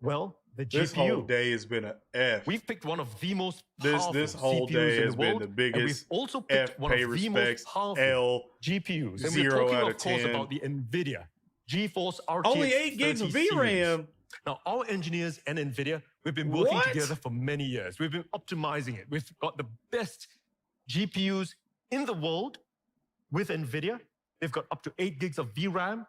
Well, the GPU. This whole day has been an F. We've picked one of the most powerful This whole CPUs day in has the been world, the biggest and we've also F, picked one pay of the respects, most powerful L, GPUs. And 0 we're talking, out of of course, 10. about the NVIDIA GeForce RTX Only 8 gigs of 30 VRAM. series. Now, our engineers and NVIDIA, we've been working What? together for many years. We've been optimizing it. We've got the best GPUs in the world with NVIDIA. They've got up to 8 gigs of VRAM.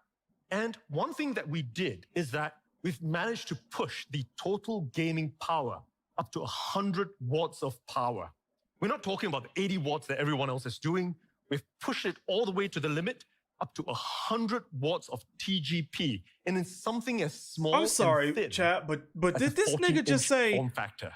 And one thing that we did is that we've managed to push the total gaming power up to 100 watts of power. We're not talking about the 80 watts that everyone else is doing. We've pushed it all the way to the limit, up to 100 watts of TGP. And in something as small I'm sorry, and thin chat, but as did a this nigga 14-inch just say form factor.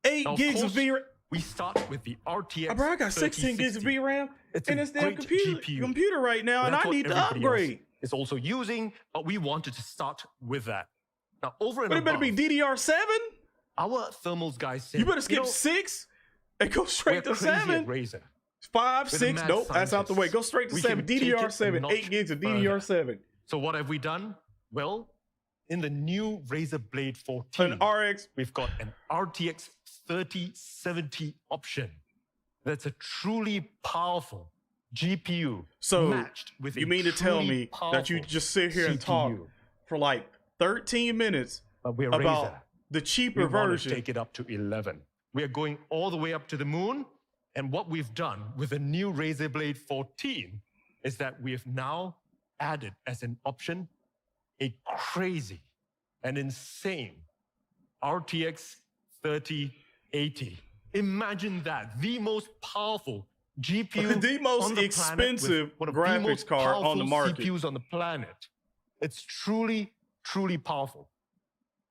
8 Now, gigs course, of VRAM? We start with the RTX. Bro, I got 16 gigs of 3060. VRAM It's in a this damn great computer right now, and That's I what need to everybody upgrade. else is also using, but we wanted to start with that. Now, over and But it better above, be DDR7? our thermals guys said, You better skip 6 and go straight to we're crazy 7. at Razer. 5, We're the 6, mad nope, that's out the way. scientists. Go straight to We 7. can take it a DDR7, notch 8 gigs of further. DDR7. So what have we done? Well, in the new Razer Blade 14, we've got an RTX 3070 option. That's a truly powerful GPU So matched with you a mean to tell truly me that you powerful just sit here and talk CPU. for like 13 minutes But we're about Razer. the cheaper We want to version? take it up to 11. We are going all the way up to the moon. And what we've done with the new Razer Blade 14 is that we have now added as an option a crazy and insane RTX 3080. Imagine that. The most powerful GPU The most on the expensive planet with one of graphics the most card on the powerful market. CPUs on the planet. It's truly, truly powerful.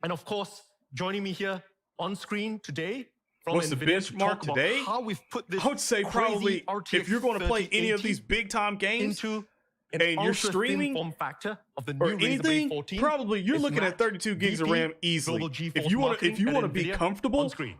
And of course, joining me here on screen today from What's the NVIDIA to benchmark talk about today? how we've put this I would say crazy probably RTX if you're going to play any of 3080 these big time games into an and you're ultra-thin streaming form factor of the new or Razer Blade anything, 14, probably you're is looking at Matt, 32 gigs of VP, RAM easily. Global GeForce If you want Marketing to at be NVIDIA, comfortable on screen.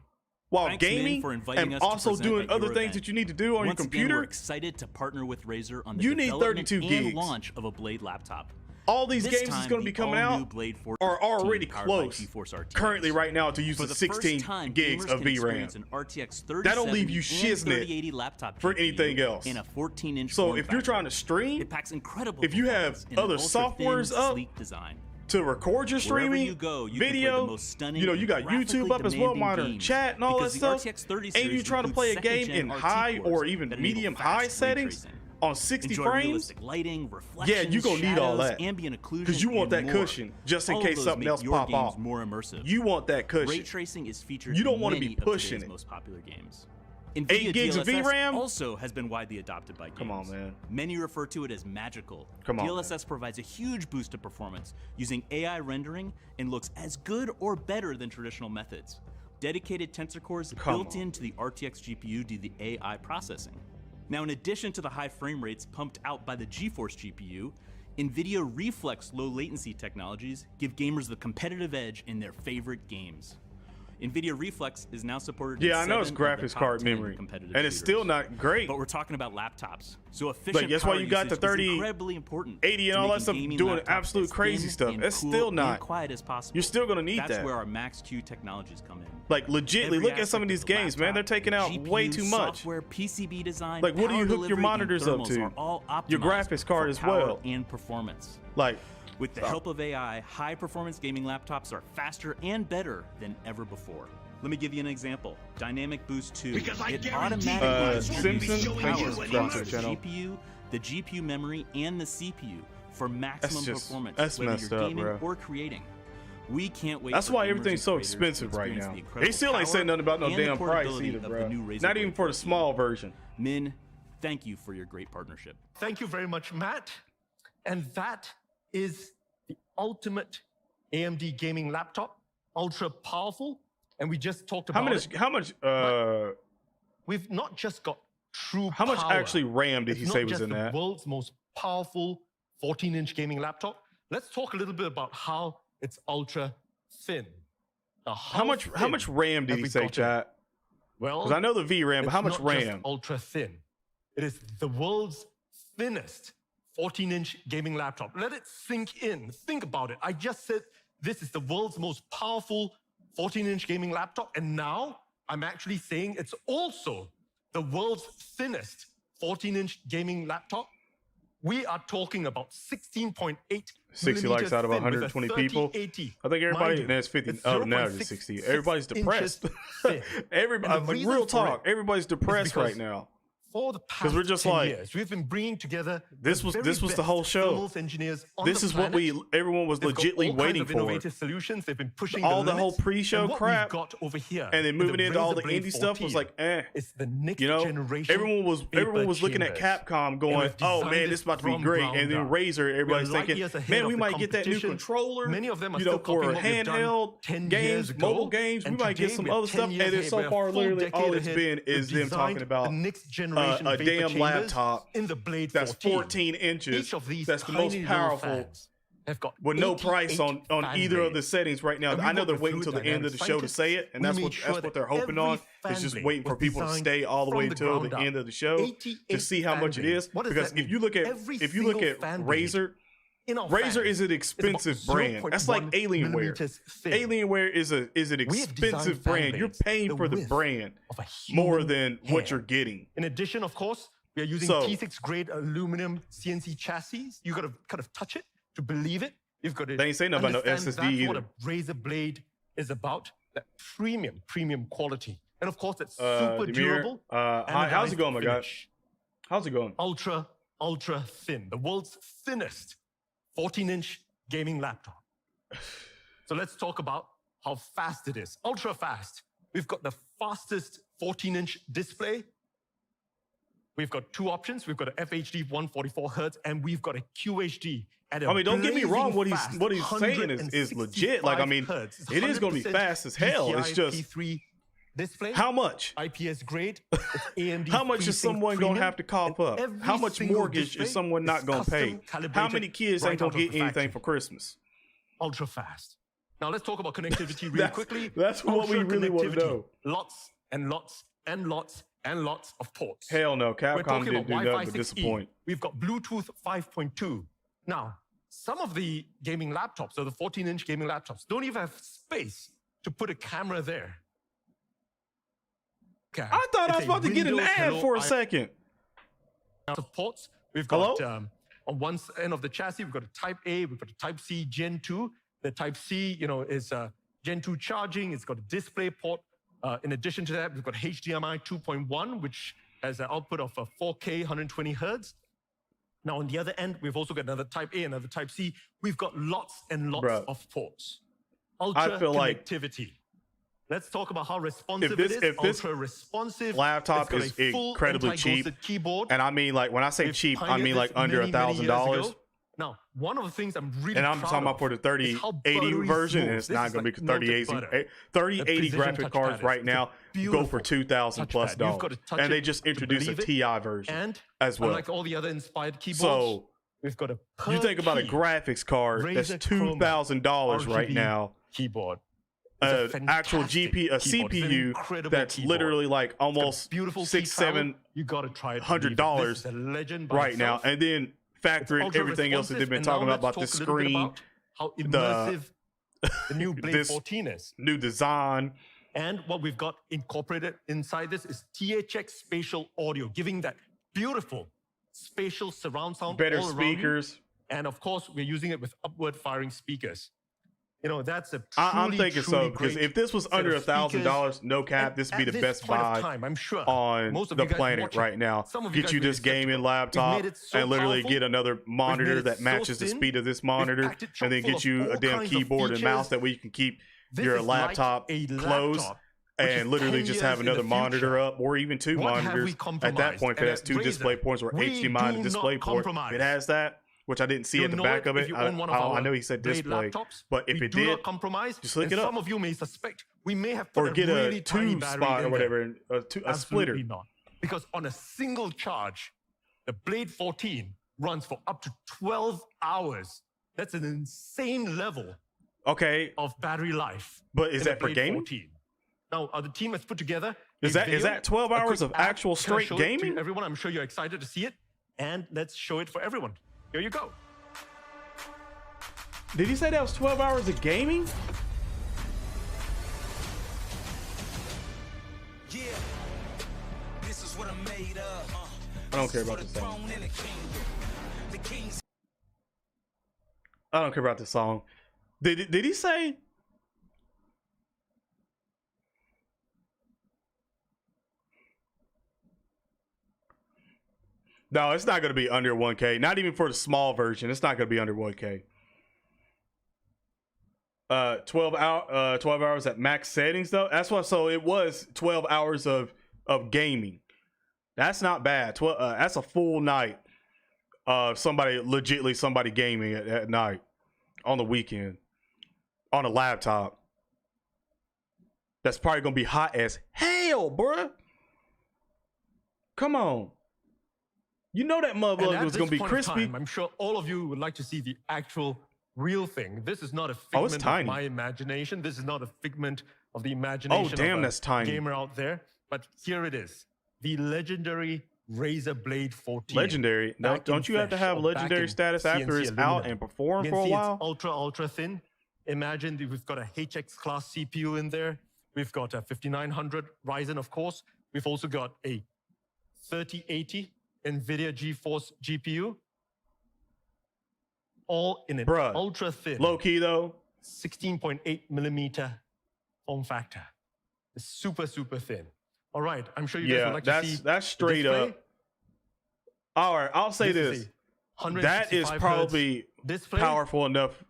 while Thanks, Min, gaming for inviting and us to also present doing at other your things event. that you need to do on your Once again, computer, we're excited to partner with Razer on the you need development 32 gigs. and launch of a Blade laptop. all these This games time, that's going to be the coming all-new out Blade 14 are already powered by close GeForce RTX. currently right now to use For the the 16 first time, gigs gamers of can experience VRAM. an RTX 3070 That'll leave you and shiznit 3080 laptop for GPU anything else. in a 14-inch So form if you're factor. trying to stream, it packs incredible if you have performance in an other ultra-thin, softwares up, sleek design. to record your streaming you go, you video. can play the most stunning, You know, you got YouTube up as well, monitor games, chat and all that stuff. RTX And you trying to play a game in high or even medium high settings on 60 frames. Lighting, yeah, you gonna need all that because you want that cushion just in case something else pop off. More immersive. You want that cushion. Ray tracing is featured. You don't in want to many be pushing of it. Most popular games. 8 NVIDIA gigs of DLSS VRAM also has been widely adopted by games. Come on, man. Many refer to it as magical. Come on, DLSS provides a huge boost of performance using AI rendering and looks as good or better than traditional methods. Dedicated tensor cores built into the RTX GPU do the AI processing. Now, in addition to the high frame rates pumped out by the GeForce GPU, NVIDIA Reflex low latency technologies give gamers the competitive edge in their favorite games. NVIDIA Reflex is now supported in I know it's 7 of the graphics top card 10 memory, competitive and it's shooters. still not great. But we're talking about laptops, so efficient That's why power you got the usage is 30, incredibly important 80 and to all that making stuff gaming doing laptops absolute as crazy thin stuff. and It's cool still not. and quiet as possible. You're still gonna need That's that. where our Max-Q technologies come in. Like legitly, Every look at some of aspect these of the games, man. They're taking out GPU, way too much. Software, PCB design, Like, what do you power hook your delivery, and monitors up thermals to? are all Your optimized graphics card for as power well. and performance. Like, with the help of AI, high-performance gaming laptops are faster and better than ever before. Let me give you an example. Dynamic Boost 2. It automatically distributes Simpson, power thank you, between sponsor the channel. GPU, the GPU memory, and the CPU for maximum performance, that's whether messed you're up, gaming bro. or creating. We can't wait. That's for why gamers everything's and so creators to expensive right experience now. the incredible They still ain't saying nothing about no power and the damn price portability either, of the bro. new Razer Not even Blade. for the small version. Min, thank you for your great partnership. Thank you very much, Matt. And that is the ultimate AMD gaming laptop, ultra powerful. And we just talked about How much? We've not just got true How much power. actually RAM did he It's say not was just in the that? world's most powerful 14-inch gaming laptop. Let's talk a little bit about how it's ultra thin. Now, How much RAM did he say, chat? Well, because I know the VRAM, but how much it's not just RAM? ultra thin. It is the world's thinnest 14-inch gaming laptop. Let it sink in. Think about it. I just said this is the world's most powerful 14-inch gaming laptop, and now I'm actually saying it's also the world's thinnest 14-inch gaming laptop. We are talking about 16.8 60 likes out of 120 people. I think everybody, that's 50. Oh, now it's 60. Everybody's depressed. Everybody, real talk. Everybody's depressed right now. For the past we're just 10 like, years, we've been bringing together this was the whole show. Engineers on This the is what planet. everyone was They've got legitly all waiting kinds of for. Innovative solutions. They've been pushing All the whole limits. pre-show And what crap, we've got over here, and then with moving the into all Razer the Blade indie stuff was 14, like, it's the next you know, generation everyone was looking at vapor Capcom going, chambers. oh And man, we've this is about to be designed great, this and then from ground Razer, up. everybody's We are light thinking, years ahead man, of we the might get that new competition. controller, Many of them are you know, still copying for what we've done handheld 10 games, years ago. mobile games. We And might get today some we're other 10 stuff, years and then ahead. so We're a far, full literally, all decade it's ahead. been is We've them talking designed about the next generation a vapor damn chambers laptop in the Blade that's 14. 14 inches. Each of these That's the most tiny little powerful. fans have got With no price 88 on fan either of the blades. settings right now. And we I know work they're with waiting fluid until the end of the show to dynamics say it, and We that's made what sure they're that hoping on. every Is just fan waiting for blade people to was stay all the designed way from the till the ground end up. of the show to 88 see how fan much it blades. is. What does Because that if you mean? look at Every if you look single at fan blade Razer. in our Razer fan is an expensive is about brand. That's like 0.1 Alienware. millimeters thin. Alienware is an We have expensive designed fan brand. You're blades paying for the width brand of a more human than hair. what you're getting. In addition, of course, we are using So- T6 grade aluminum CNC chassis. You got to kind of touch it to believe it. You've got to They ain't saying nothing about no understand SSD that's what either. a Razer Blade is about. That premium quality. And of course, it's super Demir, durable. hi, and how's it going, my guy? finish. How's it going? Ultra thin. The world's thinnest 14-inch gaming laptop. So let's talk about how fast it is. Ultra fast. We've got the fastest 14-inch display. We've got two options. We've got a FHD 144 Hertz, and we've got a QHD at a I mean, don't get me wrong. What blazing he's fast saying is legit. Like, I mean, 165 hertz. It's it is going to be 100% fast as hell. It's PCI just P3 display. how much? IPS grade. It's AMD How much is FreeSync someone going to Premium, have to cough up? and every How much single mortgage display is someone not is going to pay? custom How calibrated many kids right ain't going out to of get the anything factory. for Christmas? Ultra fast. Now let's talk about connectivity real quickly. That's what we Ultra really want to connectivity. know. Lots and lots and lots and lots of ports. Hell no. We're Capcom talking didn't about do Wi-Fi nothing but 6E. disappoint. We've got Bluetooth 5.2. Now, some of the gaming laptops, or the 14-inch gaming laptops, don't even have space to put a camera there. Okay. I thought I was about to get an ad for a second. Ports. We've got on one end of the chassis, we've got a Type A, we've got a Type C Gen 2. The Type C, is Gen 2 charging. It's got a display port. In addition to that, we've got HDMI 2.1, which has an output of 4K 120 hertz. Now, on the other end, we've also got another Type A, another Type C. We've got lots and lots of ports. Ultra connectivity. Let's talk about how responsive it is. If this ultra responsive laptop is incredibly cheap, keyboard. and I mean, like, when I say cheap, I mean like under $1,000. Now, one of the things I'm really and I'm talking about for the 3080 version, and it's not going to be 3080 graphic cards right now go for $2,000+, and they just introduced a TI version as well. Like all the other inspired keyboards, so we've got you think about a graphics card that's $2,000 right now. Keyboard. Actual GPU, a CPU that's literally like almost $600-700 right now, and then factor in everything else that they've been talking about the screen, how immersive the new Blade 14 is, new design, and what we've got incorporated inside this is THX spatial audio, giving that beautiful spatial surround sound, better all speakers, and of course we're using it with upward firing speakers. That's a I'm thinking so, because if this was under $1,000, no cap, this would be the best buy on the planet right now. Get you this gaming laptop and literally get another monitor that matches the speed of this monitor, and then get you a damn keyboard and mouse that way you can keep your laptop closed and literally just have another monitor up, or even two monitors. At that point, if it has two display ports or HDMI to display port, it has that. Which I didn't see at the back of it. I know he said display, but if it did, just look it up. Some of you may suspect we may have or get a tube spot or whatever, a splitter. Not. Because on a single charge, the Blade 14 runs for up to 12 hours. That's an insane level of battery life. But is that for gaming? Now, the team has put together is that 12 hours of actual straight gaming? Everyone, I'm sure you're excited to see it, and let's show it for everyone. Here you go. Did he say that was 12 hours of gaming? Yeah. This is what I'm made of. I don't care about this song. I don't care about this song. Did he say? No, it's not going to be under 1K. Not even for the small version. It's not going to be under 1K. 12 hours at max settings though. That's what. So it was 12 hours of gaming. That's not bad. That's a full night. Somebody gaming at night on the weekend on a laptop. That's probably going to be hot as hell, bruh. Come on. You know that motherfucker was going to be crispy. I'm sure all of you would like to see the actual real thing. This is not a figment of my imagination. This is not a figment of the imagination of a gamer out there. But here it is. The legendary Razer Blade 14. Legendary? Now, don't you have to have legendary status after it's out and perform for a while? It's ultra thin. Imagine we've got a HX class CPU in there. We've got a 5900 Ryzen, of course. We've also got a 3080 NVIDIA GeForce GPU, all in an ultra thin, low key though, 16.8 millimeter form factor. It's super thin. All right, I'm sure you guys would like to see. That's straight up. All right, I'll say this. That is probably powerful enough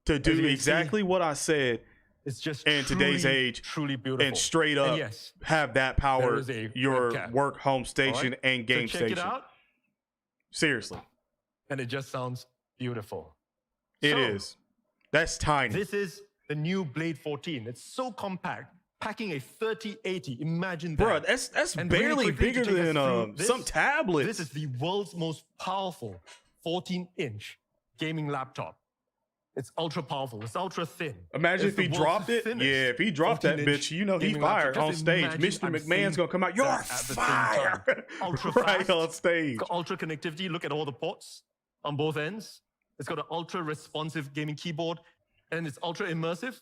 to do exactly what I said. It's just in today's age, truly beautiful, and straight up have that power your work home station and game station. Check it out. Seriously, and it just sounds beautiful. It is. That's tiny. This is the new Blade 14. It's so compact, packing a 3080. Imagine that. Bro, that's barely bigger than some tablets. This is the world's most powerful 14-inch gaming laptop. It's ultra powerful. It's ultra thin. Imagine if he dropped it. Yeah, if he dropped that bitch, you know he fired on stage. Mr. McMahon's gonna come out. You're fired. Ultra right on stage. Got ultra connectivity. Look at all the ports on both ends. It's got an ultra responsive gaming keyboard, and it's ultra immersive.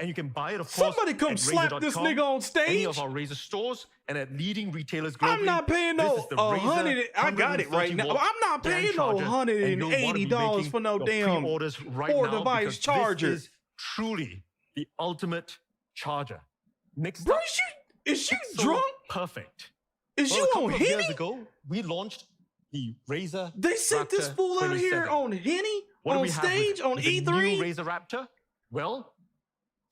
And you can buy it, of course, Somebody come slap this nigga on stage. Any of our Razer stores and at leading retailers globally. I'm not paying no $100. I got it right now. I'm not paying no $180 for no damn four-device charger. This is truly the ultimate charger. Next Bro, up, is you drunk? Perfect. Is you on Henny? Years ago, we launched the Razer. They sent Raptor this fool out 27. here on Henny? What do on we have stage? On with E3? The new Razer Raptor? Well,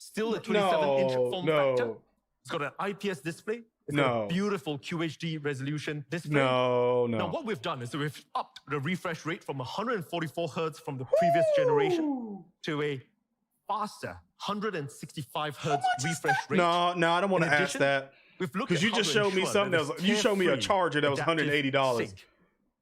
still a 27-inch form factor. It's got an IPS display. It's got a beautiful QHD resolution display. No. Now, what we've done is we've upped the refresh rate from 144 hertz from the previous generation to a faster 165 hertz refresh rate. No, I don't want to ask that. Because you just showed me something that was, you showed me a charger that was $180.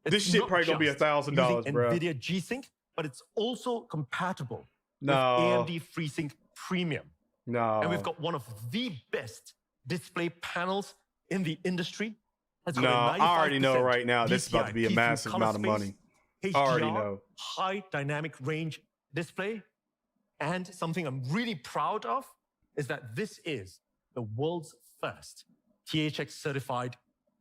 This shit probably gonna be $1,000, bro. NVIDIA G-Sync, but it's also compatible with AMD FreeSync Premium. No. And we've got one of the best display panels in the industry. No, I already know right now this is about to be a massive amount of money. I already know. High dynamic range display. And something I'm really proud of is that this is the world's first THX certified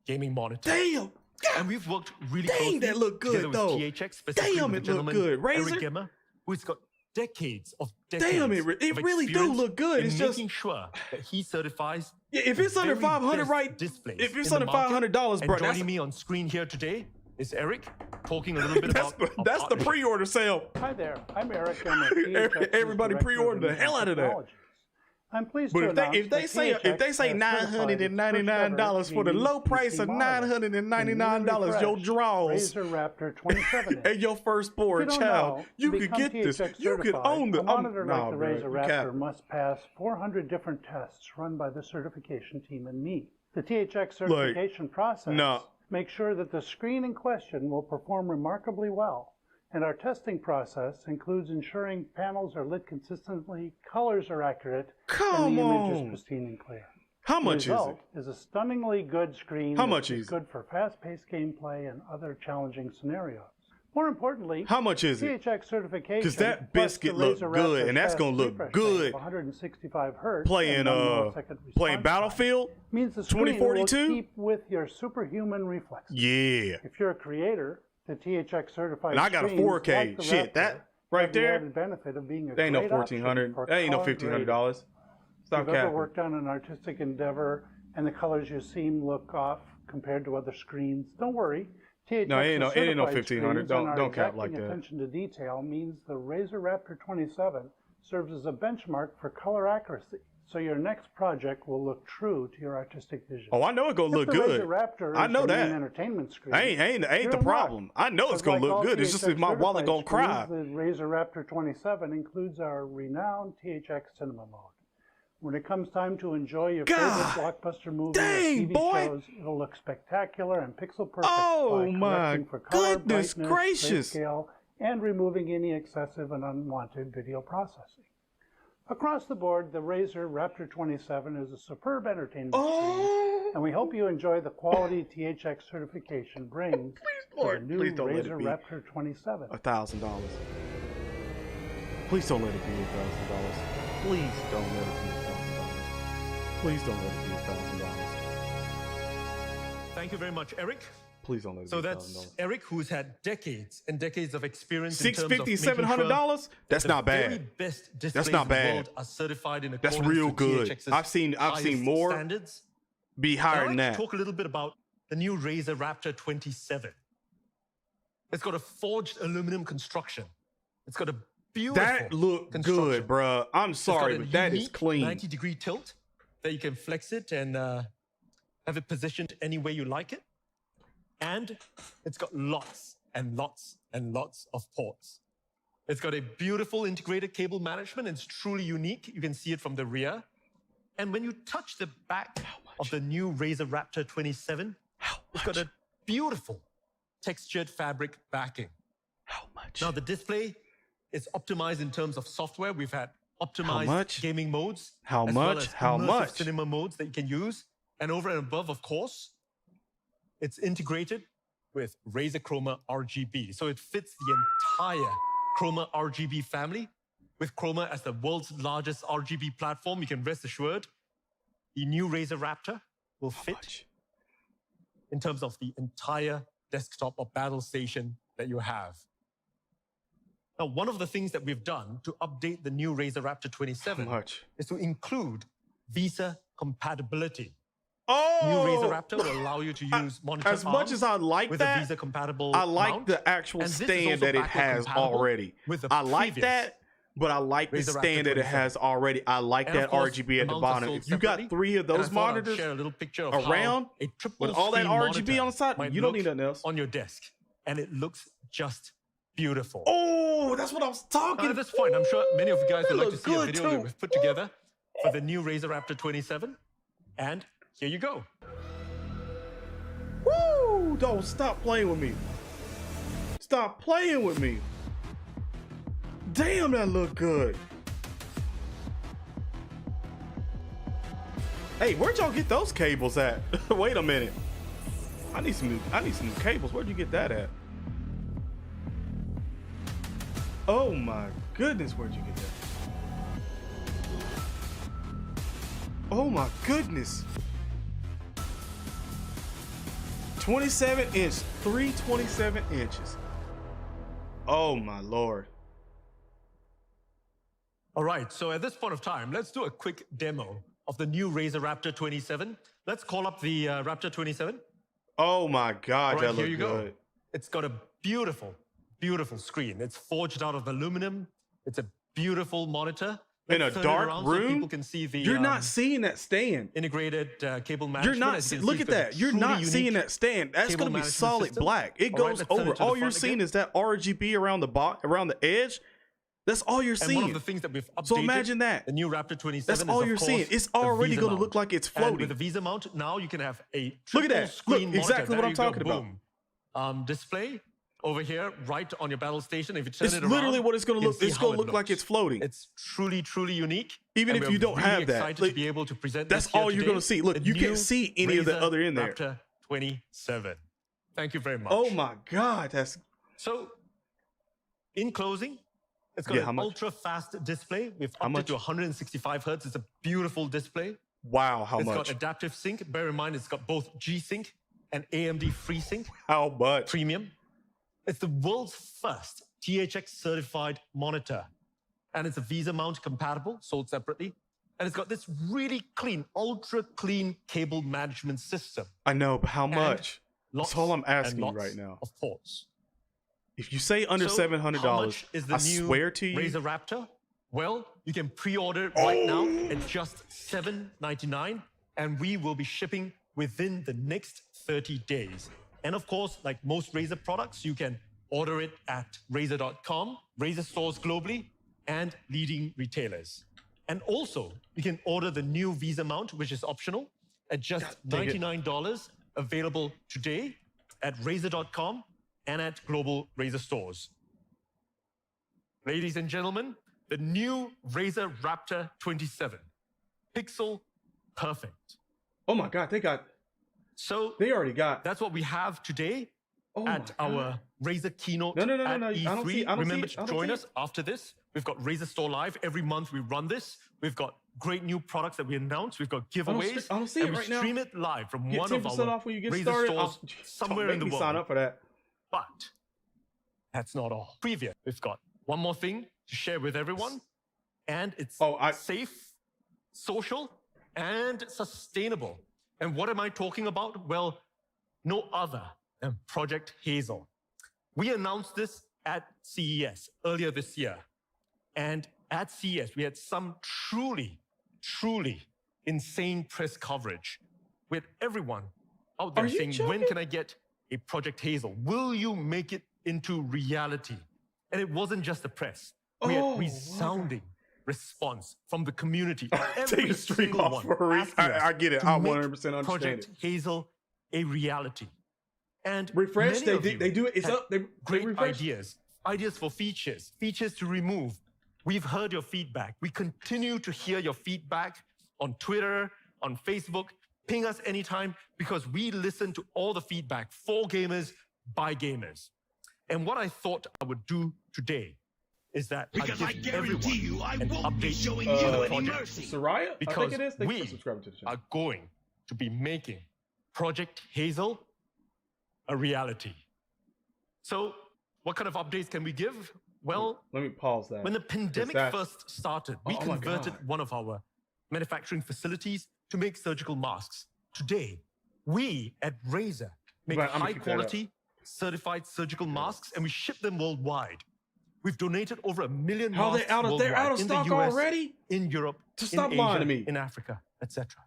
gaming monitor. Damn! And we've worked really closely that look good, together though. with THX, specifically Damn, with it the look gentleman, good. Razer? Eric Gemmer, who's got decades of it really do look good. in It's just making sure that he certifies. if it's under 500, right? If it's under $500, bro, joining me on screen here today is Eric, talking a little bit about. That's the pre-order sale. Hi there, I'm Eric. I'm a THX Everybody pre-ordered the hell out of that. I'm pleased But to announce if they say $999 for the low price of $999, your draws Razer Raptor 27 and your firstborn child, you could get this. You could own the. A monitor like the Razer Raptor must pass 400 different tests run by the certification team and me. The THX certification process makes sure that the screen in question will perform remarkably well. And our testing process includes ensuring panels are lit consistently, colors are accurate, and the image is pristine and clear. How much is it? The result is a stunningly good screen. How much is is good for fast-paced gameplay and other challenging scenarios. More importantly, how much is it? THX certification. Because that biscuit looks good, and that's gonna look good. 165 hertz. Playing Battlefield. Means the screen 2042. will keep with your superhuman reflexes. Yeah. If you're a creator, the THX certified. And I got a 4K. Like Shit, that right there. The benefit of being a ain't no great $1,400. option That ain't no for $1,500. Stop If you've ever capping. worked on an artistic endeavor and the colors you see look off compared to other screens, don't worry. THX No, it ain't no certified $1,500. screens and our Don't cap like exacting that. Attention to detail means the Razer Raptor 27 serves as a benchmark for color accuracy. So your next project will look true to your artistic vision. Oh, I know it's gonna look good. I know that. Entertainment screen. Ain't the problem. I know it's gonna look good. It's just if my wallet gonna cry. The Razer Raptor 27 includes our renowned THX cinema mode. When it comes time to enjoy your favorite blockbuster movie or TV shows, it'll look spectacular and pixel perfect. Oh my for color, goodness brightness, gracious! grayscale, and removing any excessive and unwanted video processing. Across the board, the Razer Raptor 27 is a superb entertainment screen, and we hope you enjoy the quality THX certification brings to the new Razer Raptor 27. $1,000. Please don't let it be $1,000. Please don't let it be $1,000. Please don't let it be $1,000. Thank you very much, Eric. Please don't let it So be that's $1,000. Eric, who's had decades and decades of experience. $650, $700. That's not bad. That's not bad. Are certified in That's real good. I've seen more standards. Be higher than I'd like that. to talk a little bit about the new Razer Raptor 27. It's got a forged aluminum construction. It's got a beautiful That look good, bruh. I'm sorry, but that is clean. 90-degree tilt that you can flex it and have it positioned any way you like it. And it's got lots and lots and lots of ports. It's got a beautiful integrated cable management. It's truly unique. You can see it from the rear. And when you touch the back of the new Razer Raptor 27, it's got a beautiful textured fabric backing. How much? Now, the display is optimized in terms of software. We've had optimized gaming modes. How as much? Well as How immersive much? cinema modes that you can use. And over and above, of course, it's integrated with Razer Chroma RGB. So it fits the entire Chroma RGB family. with Chroma as the world's largest RGB platform, you can rest assured the new Razer Raptor will fit in terms of the entire desktop or battle station that you have. Now, one of the things that we've done to update the new Razer Raptor 27 is to include Visa compatibility. Oh, new Razer Raptor will allow you to use monitor as much as I like with that, a Visa compatible I like mount, the actual stand that it has already. I like that, but I like the stand that it has already. I like that RGB at the bottom. If you got 3 of those monitors around with all that RGB on the side, you don't need nothing else on your desk, and it looks just beautiful. Oh, that's what I was talking about. At this point, I'm sure many of you guys would like to see a video that we've put together for the new Razer Raptor 27, and here you go. Woo! Don't stop playing with me. Stop playing with me. Damn, that look good. Hey, where'd y'all get those cables at? Wait a minute. I need some new cables. Where'd you get that at? Oh my goodness, where'd you get that? Oh my goodness. 27 inch, 327 inches. Oh my Lord. All right, so at this point of time, let's do a quick demo of the new Razer Raptor 27. Let's call up the Raptor 27. Oh my God, right, that here looks you good. Go. It's got a beautiful, beautiful screen. It's forged out of aluminum. It's a beautiful monitor. In a dark room, so people can see the, you're not seeing that stand. Integrated cable management. You're not. Look at that. You're not seeing that stand. That's going to be solid black. It goes over. All you're seeing is that RGB around the edge. That's all you're seeing. And one of the things that we've updated, so imagine that. The new Raptor 27. That's all you're seeing. It's already going to look like it's floating. And with the Visa mount, now you can have a look at that. Screen Look, exactly what I'm talking about. Display over here, right on your battle station. If you turn it around, it's literally what it's going to look. It's going to look like it's floating. It's truly, truly unique. Even if you don't have that, to be able to present that's all you're going to see. Look, you can't see any of the other in there. Raptor 27. Thank you very much. Oh my God, that's so. In closing, it's got an ultra-fast display. We've upped it to 165 hertz. It's a beautiful display. Wow, how much? It's got adaptive sync. Bear in mind, it's got both G-Sync and AMD FreeSync. How much? Premium. It's the world's first THX certified monitor. And it's a Visa mount compatible, sold separately. And it's got this really clean, ultra clean cable management system. I know, but how much? That's all I'm asking you right now. Of course. If you say under $700, I swear to you. Razer Raptor? Well, you can pre-order it right now at just $799, and we will be shipping within the next 30 days. And of course, like most Razer products, you can order it at Razer.com, Razer stores globally, and leading retailers. And also, you can order the new Visa mount, which is optional, at just $99, available today at Razer.com and at global Razer stores. Ladies and gentlemen, the new Razer Raptor 27. Pixel perfect. Oh my God, they already got. That's what we have today at our Razer Keynote at E3. I don't see Remember to join us after this. We've got Razer Store Live. Every month we run this. We've got great new products that we announce. We've got giveaways. I don't see it right now. We stream it live from get one of our off when you get Razer started. stores somewhere in the world. Sign up for that. But that's not all. Preview. We've got one more thing to share with everyone, and it's safe, social, and sustainable. And what am I talking about? Well, no other than Project Hazel. We announced this at CES earlier this year. And at CES, we had some truly, truly insane press coverage with everyone out there saying, when can I get a Project Hazel? Will you make it into reality? And it wasn't just the press. We had resounding response from the community. Take the stream off for a reason. I get it. I 100% understand Project Hazel a reality. And refresh. They do it. It's up. Great ideas for features to remove. We've heard your feedback. We continue to hear your feedback on Twitter, on Facebook. Ping us anytime because we listen to all the feedback for gamers by gamers. And what I thought I would do today is that Because I give guarantee you, I an won't be update showing on you the any project mercy. Soraya? I because think it is. Thanks for we subscribing to the channel. are going to be making Project Hazel a reality. So, what kind of updates can we give? Well, let me pause that. When the pandemic first started, we converted one of our manufacturing facilities to make surgical masks. Today, we at Razer make high-quality, certified surgical masks, and we ship them worldwide. We've donated over 1 million masks worldwide, they're out of in stock the US, already? in Europe, To stop in lying Asia, to me. in Africa, etc.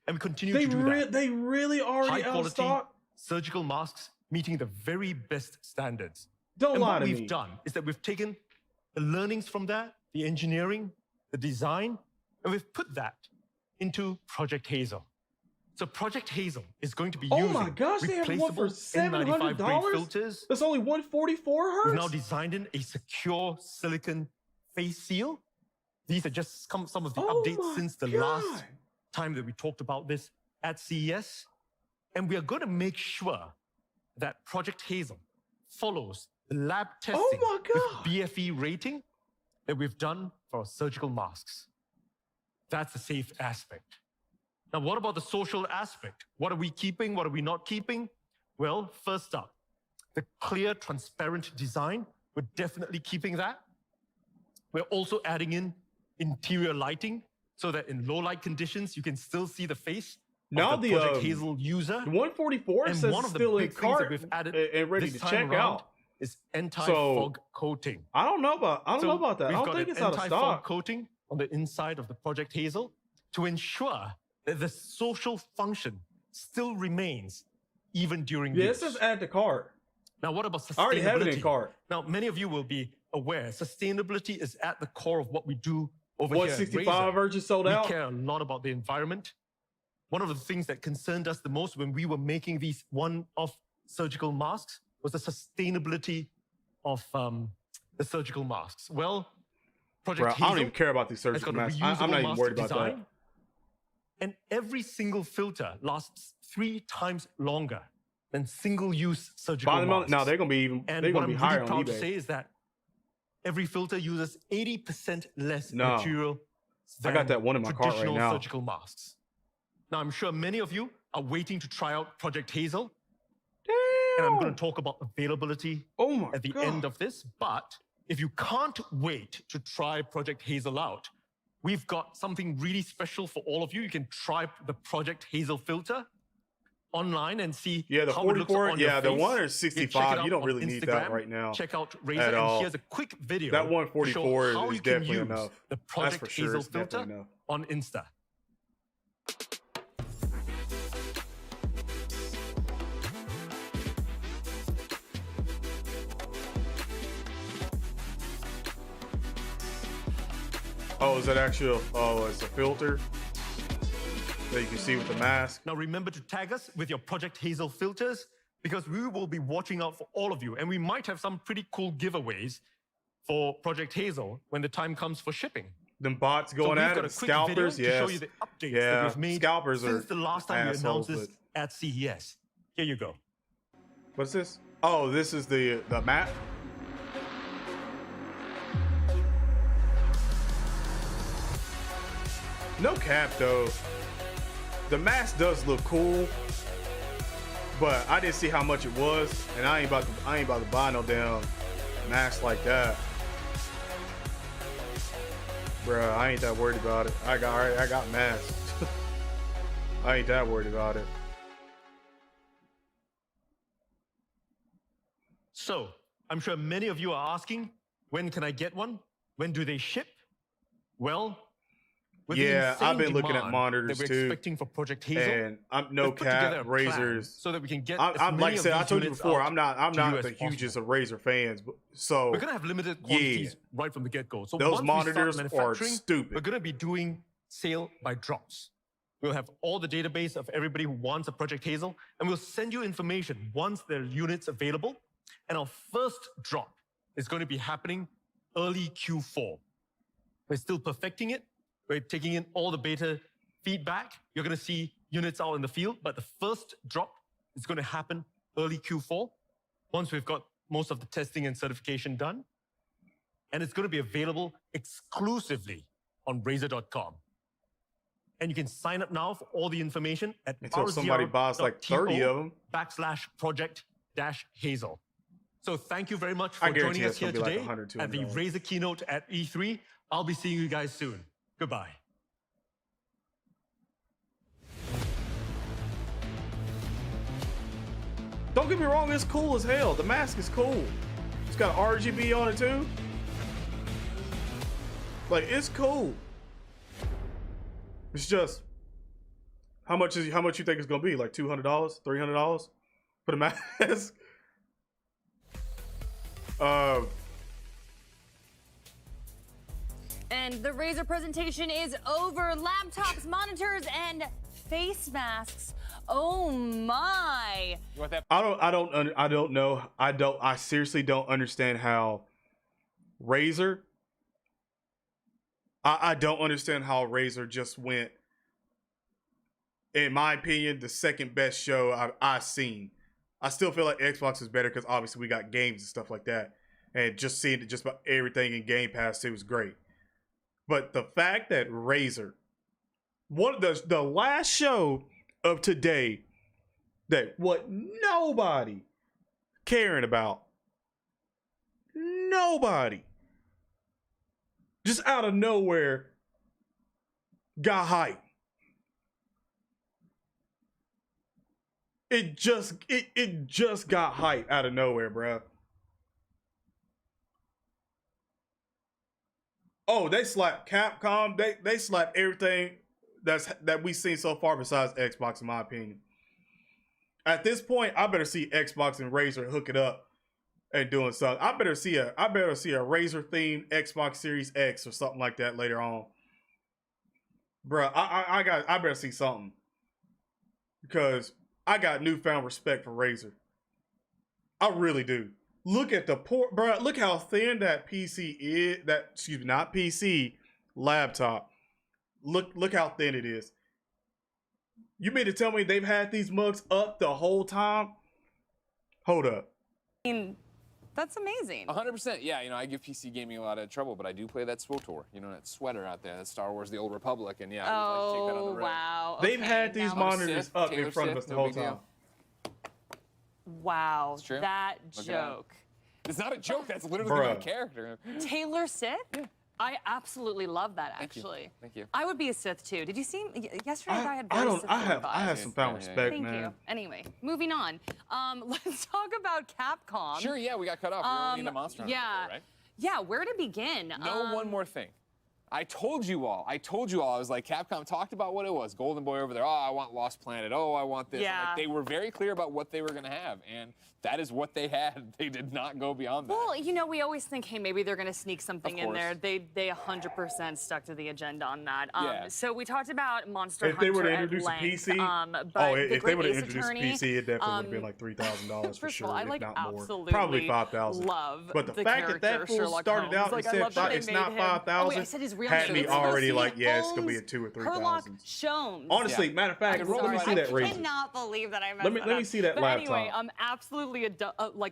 And we continue to do that. They really already out of High-quality stock? surgical masks meeting the very best standards. Don't and lie what to we've me. done is that we've taken the learnings from that, the engineering, the design, and we've put that into Project Hazel. So Project Hazel is going to be using my gosh, they have one for N95 grade $700? filters. That's only 144 hertz? We've now designed in a secure silicon face seal. These are just some of the updates since the last time that we talked about this at CES. And we are going to make sure that Project Hazel follows the lab testing with BFE rating that we've done for our surgical masks. That's the safe aspect. Now, what about the social aspect? What are we keeping? What are we not keeping? Well, first up, the clear, transparent design. We're definitely keeping that. We're also adding in interior lighting so that in low light conditions, you can still see the face of the Project Hazel user. The 144 and says one it's of the still in big things that cart we've added and ready this to time check around out. is anti-fog coating. I don't know about that. I We've don't got think an it's out of anti-fog stock. coating on the inside of the Project Hazel to ensure that the social function still remains even during Yeah, it use. says add to cart. Now, what about sustainability? I already have it in cart. Now, many of you will be aware sustainability is at the core of what we do over here. 165 version sold we out? We care a lot about the environment. One of the things that concerned us the most when we were making these one-off surgical masks was the sustainability of the surgical masks. Well, Project Hazel I don't even care about these surgical masks. I'm not even worried about that. And every single filter lasts 3 times longer than single-use surgical masks. Now they're going to be even. And they're what going to I'm be higher really on proud to eBay. say is that every filter uses 80% less No. material I got that one in my cart right traditional now. surgical masks. Now, I'm sure many of you are waiting to try out Project Hazel. And I'm going to talk about availability at the end of this. But if you can't wait to try Project Hazel out, we've got something really special for all of you. You can try the Project Hazel filter online and see Yeah, the how it looks 44. on your Yeah, the face. 165. You don't on really need that Instagram. right now. Check out at Razer, all. and here's a quick video. That to 144 show how is you can definitely use enough. the That's Project for sure. Hazel It's definitely filter enough. on Insta. Oh, is that actual? Oh, it's a filter that you can see with the mask. Now remember to tag us with your Project Hazel filters because we will be watching out for all of you, and we might have some pretty cool giveaways for Project Hazel when the time comes for shipping. Them bots going so at got it. a quick video Scalpers, to yes. show you the updates Yeah, that we've made scalpers since are the last time we assholes, announced this at CES. Here you go. What's this? Oh, this is the map. No cap though. The mask does look cool, but I didn't see how much it was, and I ain't about to buy no damn mask like that. Bruh, I ain't that worried about it. I got masks. I ain't that worried about it. So, I'm sure many of you are asking, when can I get one? When do they ship? Well, with the Yeah, I've been insane looking at demand monitors that we're too, expecting for Project Hazel, and I'm no we've put together cap a plan Razers. so that we can get I'm like I said, I these told you units before, out I'm not to you the as possible. hugest of Razer fans, so We're gonna have limited quantities right from the get-go. So those once monitors we are start manufacturing, stupid. We're gonna be doing sale by drops. We'll have all the database of everybody who wants a Project Hazel, and we'll send you information once there are units available. And our first drop is going to be happening early Q4. We're still perfecting it. We're taking in all the beta feedback. You're going to see units out in the field, but the first drop is going to happen early Q4 once we've got most of the testing and certification done. and it's going to be available exclusively on Razer.com. And you can sign up now for all the information at until somebody buys like 30 of them. /project-Hazel. So thank you very much for joining us here today at the Razer keynote at E3. I'll be seeing you guys soon. Goodbye. Don't get me wrong, it's cool as hell. The mask is cool. It's got RGB on it too. Like, it's cool. It's just how much you think it's gonna be? Like $200, $300 for the mask? And the Razer presentation is over. Laptops, monitors, and face masks. Oh my! I seriously don't understand how Razer. I don't understand how Razer just went, in my opinion, the second best show I've seen. I still feel like Xbox is better because obviously we got games and stuff like that. And just seeing just about everything in Game Pass, it was great. But the fact that Razer, one of the last show of today, that what nobody caring about, nobody, just out of nowhere, got hype. It just got hype out of nowhere, bro. Oh, they slapped Capcom. They slapped everything that we've seen so far besides Xbox, in my opinion. At this point, I better see Xbox and Razer hook it up and doing something. I better see a Razer themed Xbox Series X or something like that later on. Bruh, I better see something. Because I got newfound respect for Razer. I really do. Look at the port, bro. Look how thin that PC is. Not PC, laptop. Look how thin it is. You mean to tell me they've had these mugs up the whole time? Hold up. I mean, that's amazing. 100%. Yeah, I give PC gaming a lot of trouble, but I do play that SWTOR. That sweater out there, that Star Wars: The Old Republic, and yeah, I would like to take that on the road. Wow. They've had these monitors up in front of us the whole time. Wow, that joke. It's not a joke. That's literally my character. Taylor Sith? Yeah. I absolutely love that, actually. Thank you. I would be a Sith, too. Did you see yesterday? I had I have some found respect, man. Thank you. Anyway, moving on. Let's talk about Capcom. Sure, yeah, we got cut off. We were only in the Monster Hunter before, right? Yeah, where to begin? One more thing. I told you all. I was like, Capcom talked about what it was. Golden Boy over there. Oh, I want Lost Planet. Oh, I want this. Yeah. Like, they were very clear about what they were going to have, and that is what they had. They did not go beyond that. Well, we always think, hey, maybe they're going to sneak something in there. They 100% stuck to the agenda on that. So we talked about Monster Hunter. If they were to introduce a PC, if they would have introduced a PC, it definitely would have been like $3,000 for sure, if not more. Probably $5,000. Love but the fact that fool started out and said it's not $5,000 had me already like, yeah, it's gonna be a $2,000 or $3,000. Honestly, matter of fact, let me see that Razer. I cannot believe that I messed that up. Let me see that laptop. Anyway, absolutely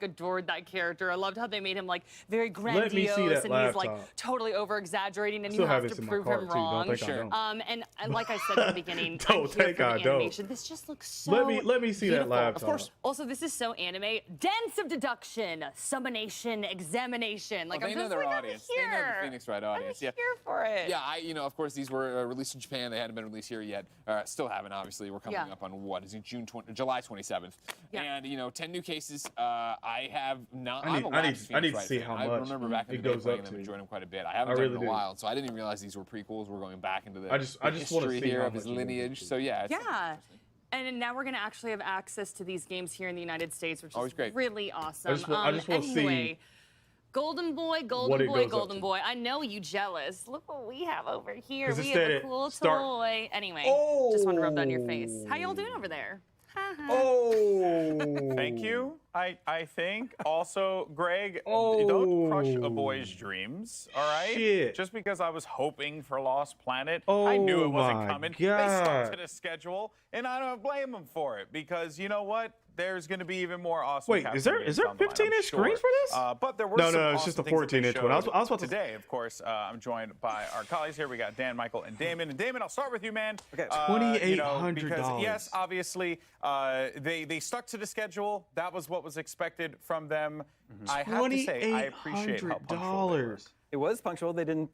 adored that character. I loved how they made him like very grandiose and he's like totally over exaggerating and you have to prove him wrong. And like I said at the beginning, animation. This just looks so let me see beautiful. that laptop. Of course. Also, this is so anime. Dance of deduction, summonation, examination. Like they know their audience. They know the Phoenix Wright audience. I'm here for it. Yeah, of course, these were released in Japan. They hadn't been released here yet. Still haven't, obviously. We're coming up on what? Is it July 27th? Yeah. And 10 new cases. I have not. I need to see how much. I remember back in the day playing them, enjoying them quite a bit. I haven't done it in a while, so I didn't even realize these were prequels. We're going back into the history here of his lineage. So yeah. Yeah. And now we're going to actually have access to these games here in the United States, which is really awesome. I just want to see. Golden Boy, Golden Boy. I know you jealous. Look what we have over here. We have a cool toy. Anyway, just want to rub that on your face. How y'all doing over there? Oh. Thank you. I think also, Greg, don't crush a boy's dreams, all right? Shit. Just because I was hoping for Lost Planet, I knew it wasn't coming. They stuck to the schedule, and I don't blame them for it because you know what? There's going to be even more awesome. Wait, is there 15-inch screens for this? But there were no, it's just a 14-inch one. I was about to today. Of course, I'm joined by our colleagues here. We got Dan, Michael, and Damon. And Damon, I'll start with you, man. Okay. $2,800. Because yes, obviously, they stuck to the schedule. That was what was expected from them. I have to say, I appreciate how punctual they were. It was punctual. They didn't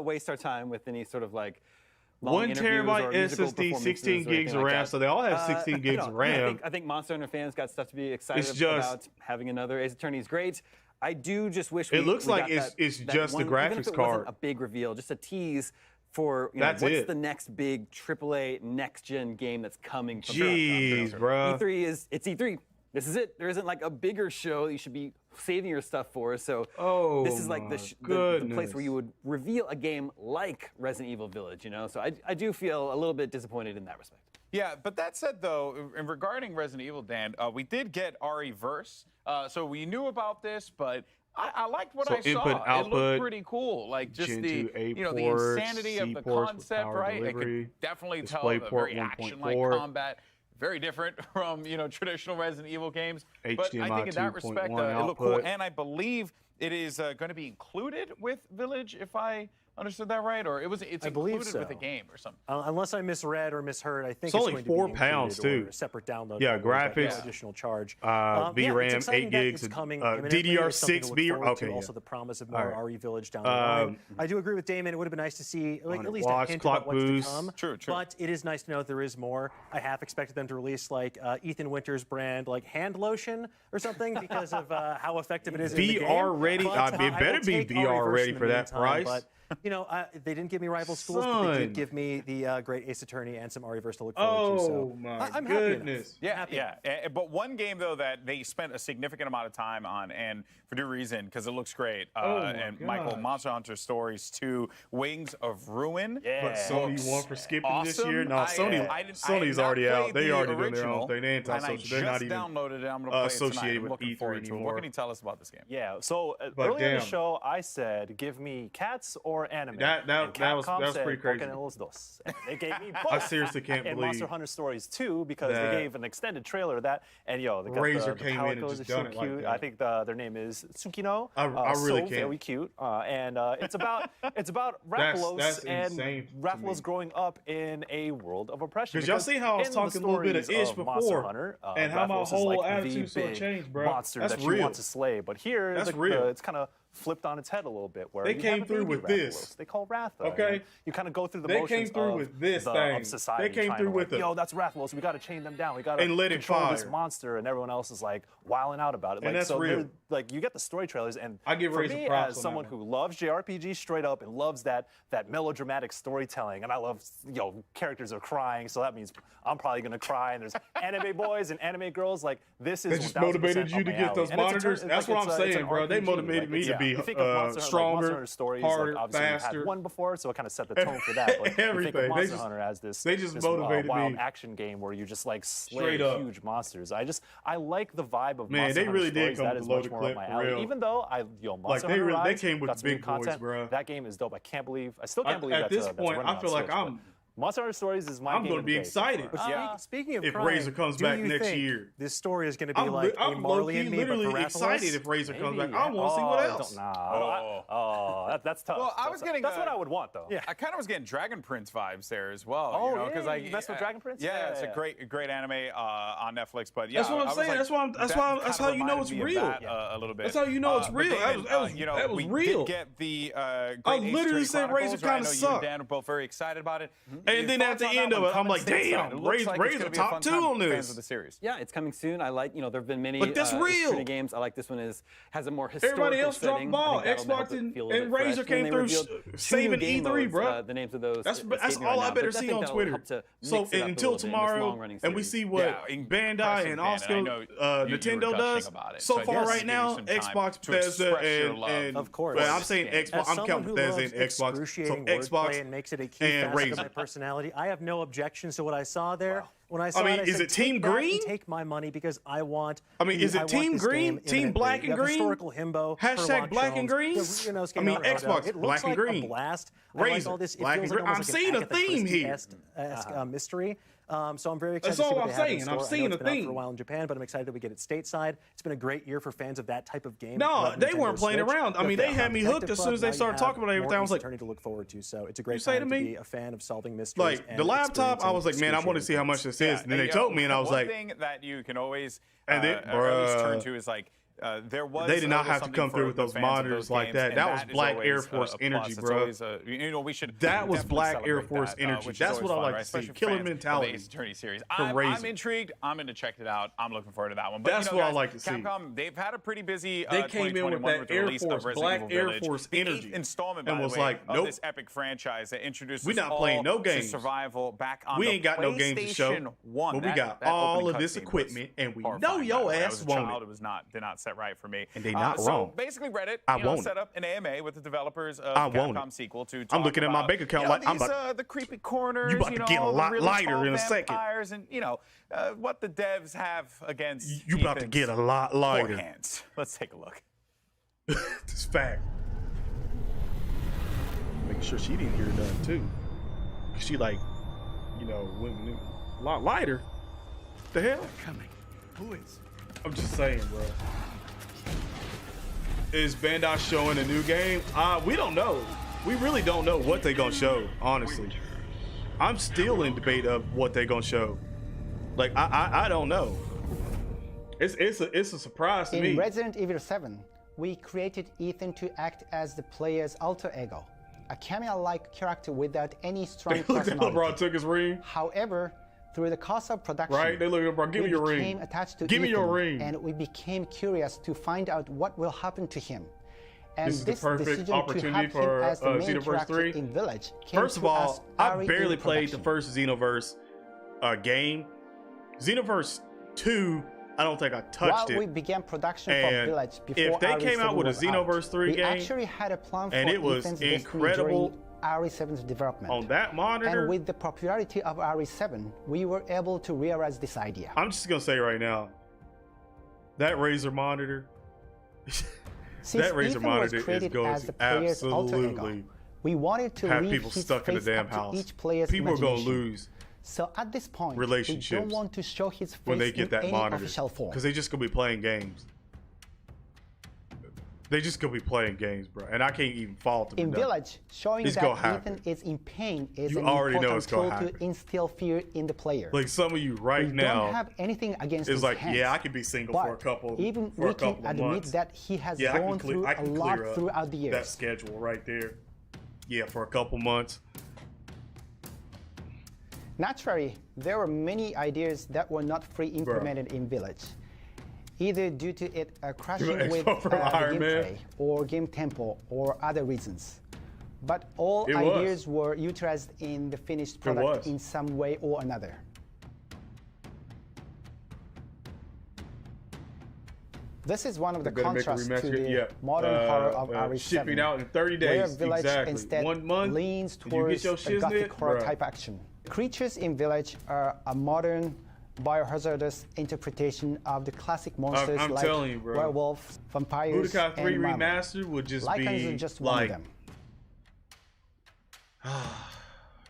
waste our time with any sort of like. 1 terabyte SSD, 16 gigs of RAM, so they all have 16 gigs of RAM. I think Monster Hunter fans got stuff to be excited about. Having another Ace Attorney is great. I do just wish it looks like it's just the graphics even if it card. Wasn't a big reveal, just a tease for what's the next big AAA next gen game that's coming from Jeez, bro. E3 is E3. This is it. There isn't like a bigger show that you should be saving your stuff for. So this is like the place where you would reveal a game like Resident Evil Village, you know? So I do feel a little bit disappointed in that respect. Yeah, but that said, though, in regarding Resident Evil, Dan, we did get RE Verse. So we knew about this, but I liked what I saw. Input, output, it looked pretty cool. Like just the insanity of the concept, right? I could definitely tell a very action-like combat. Very different from traditional Resident Evil games, but I think in that respect it looked cool, and I believe it is going to be included with Village, if I understood that right, or it's included with the game or something. Unless I misread or misheard, I think it's only going to be £4 too. A separate download. Yeah, graphics, additional charge. VRAM, 8 gigs, DDR6 VRAM. Okay. Also, the promise of more RE Village down the line. I do agree with Damon. It would have been nice to see at least a hint about what's to come. True. But it is nice to know that there is more. I half expected them to release like Ethan Winters brand like hand lotion or something because of how effective it is. VR ready. It better be VR ready for that price. They didn't give me Rival Schools, but they did give me the great Ace Attorney and some RE Verse to look forward to. So my goodness. Yeah. But one game, though, that they spent a significant amount of time on, and for good reason, because it looks great. And Michael, Monster Hunter Stories 2, Wings of Ruin. Yeah. But Sony won for skipping this year? No, Sony's already out. They already doing their own thing. They anti-social. They're not even downloaded it. I'm going to play associated with E3 anymore. What can you tell us about this game? Yeah. So earlier in the show, I said, give me cats or anime. That was pretty crazy. And they gave me both. I seriously can't believe. And Monster Hunter Stories 2 because they gave an extended trailer of that. And Razer came in and just done it cute. like that. I think their name is Tsukino. I really can't. Very cute. And it's about Rathalos and Rathalos growing up in a world of oppression. Because y'all see how I was talking a little bit of ish before, Hunter, and how my whole attitude sort of changed, bro. Monster that you want to slay, but here it's kind of flipped on its head a little bit. Where they came through with this. They call Ratha. Okay. You kind of go through the motions. They came through with this thing. Of society. They came through with it. Yo, that's Rathalos. We got to chain them down. We got to control this monster, and everyone else is like wilding out about it. And that's real. Like you get the story trailers, and I give for Razer me props as someone who loves JRPGs straight up and loves that melodramatic storytelling, and I love characters are crying, so that means I'm probably gonna cry. And there's anime boys and anime girls. Like this is. They just motivated you to get those monitors. That's what I'm saying, bro. They motivated me to be stronger, harder, faster. We've had one before, so it kind of set the tone for that. But everything. You think of Monster Hunter as this wild action game where you just like slay huge monsters. I like the vibe of Monster Hunter really Stories. Did that is much more up my alley. Even though Monster Hunter Rise, they came with big boys, bro. That game is dope. I still can't believe at this point. I feel like Monster Hunter Stories is my game. I'm going to be excited. Speaking of if crying, Razer comes back next year, this story is going to be like a Marley and me, but for literally excited if Razer comes back. I want to see what else. That's tough. Well, I was getting that's what I would want though. Yeah, I kind of was getting Dragon Prince vibes there as well. Because you messed with Dragon Prince. Yeah, it's a great anime on Netflix. But that's what I'm saying. That's how you know it's real. A little bit. That's how you know it's real. That was real. We did get the. I literally said Razer kind of sucked. You and Dan were both very excited about it. And then at the end of it, I'm like, damn, Razer top 2 on this. Yeah, it's coming soon. I like, there have been many real games. I like this one has a more historical Everybody else setting. dropped ball. Xbox and Razer came through saving E3, bro. The names of those. That's all I better see on Twitter. So until tomorrow, and we see what Bandai and also Nintendo does. So far right now, Xbox, Bethesda, and of course, I'm saying Xbox. I'm counting Bethesda and Xbox. So Xbox and makes it a key and Razer. personality. I have no objections to what I saw there. When I saw is it Team Green? Take my money because I want. Is it Team Green? Team Black and Green? Historical himbo. Hashtag Black and Green? Xbox Black and Green. It looks like a blast. Razer Black and Green. I'm seeing a theme here. Mystery. So I'm very excited to see what they have in That's store. all I'm saying. I'm seeing a it's been out theme. for a while in Japan, but I'm excited that we get it stateside. It's been a great year for fans of that type of game. No, they weren't playing around. I mean, they had me hooked as soon as they started talking about everything. I was like, Attorney to look forward to. So it's a great time to be a fan of solving mysteries. Like the laptop, I was like, man, I want to see how much this is. And then they told me, and I was like, one thing that you can always at least turn to is like. They did not have to come through with those monitors like that. That was Black Air Force energy, bro. We should. That was Black Air Force energy. That's what I like to see. Killer mentality. Attorney series. I'm intrigued. I'm going to check it out. I'm looking forward to that one. But that's what I like to see. Capcom, they've had a pretty busy. They came in with that Air Force, Black Air Force energy, installment, and was like, nope. This epic franchise that introduced we're not playing no games. Survival back on. We ain't got no games to show. But we got all of this equipment, and we know your ass won't. It did not set right for me. They not wrong. So basically, Reddit set up an AMA with the developers of Capcom sequel to talk I'm looking at my bank account like I'm about the creepy corners. You about to get a lot really lighter in a second. And what the devs have against you about to get a lot lighter. Hands. Let's take a look. It's fact. Making sure she didn't hear nothing too. She went a lot lighter. What the hell? Coming. Who is? I'm just saying, bro. Is Bandai showing a new game? We don't know. We really don't know what they're gonna show, honestly. I'm still in debate of what they're gonna show. Like I don't know. It's a surprise to me. In Resident Evil 7, we created Ethan to act as the player's alter ego, a cameo-like character without any strong personality. LeBron took his ring. However, through the course of production, right? They look at LeBron, give me your ring. Attached to give me your ring. And we became curious to find out what will happen to him. And this is the perfect opportunity for Xenoverse 3. In Village First of all, I barely played the first Xenoverse game. Xenoverse 2, I don't think I touched it. While we began production for Village before if they came out with a Xenoverse 3 game, we actually had a plan for and it was Ethan's incredible RE7's development. On that monitor. And with the popularity of RE7, we were able to realize this idea. I'm just gonna say right now, that Razer monitor, that Razer monitor is going to absolutely we wanted to have people stuck in the damn house. Each player's people are gonna lose. So at this point, relationships we don't want to show his face when they get that monitor because they just gonna be playing games. They just gonna be playing games, bro, and I can't even fault them. In Village, showing that Ethan is in pain is an important tool to instill fear in the player. Like some of you right now, we don't have anything against his like, hands, yeah, I could be single for a couple. Even we can admit that he has gone through a lot throughout the years. That schedule right there, yeah, for a couple months. Naturally, there were many ideas that were not fully implemented in Village, either due to it crashing with gameplay or game tempo or other reasons. But all ideas were utilized in the finished product in some way or another. This is one of the contrasts to the modern horror of RE7, shipping out in 30 days, where Village exactly. instead 1 month, leans towards a gothic horror type action. Creatures in Village are a modern biohazardous interpretation of the classic monsters like werewolves, vampires, Budokai 3 and Remastered would just Lycans be are just one of them.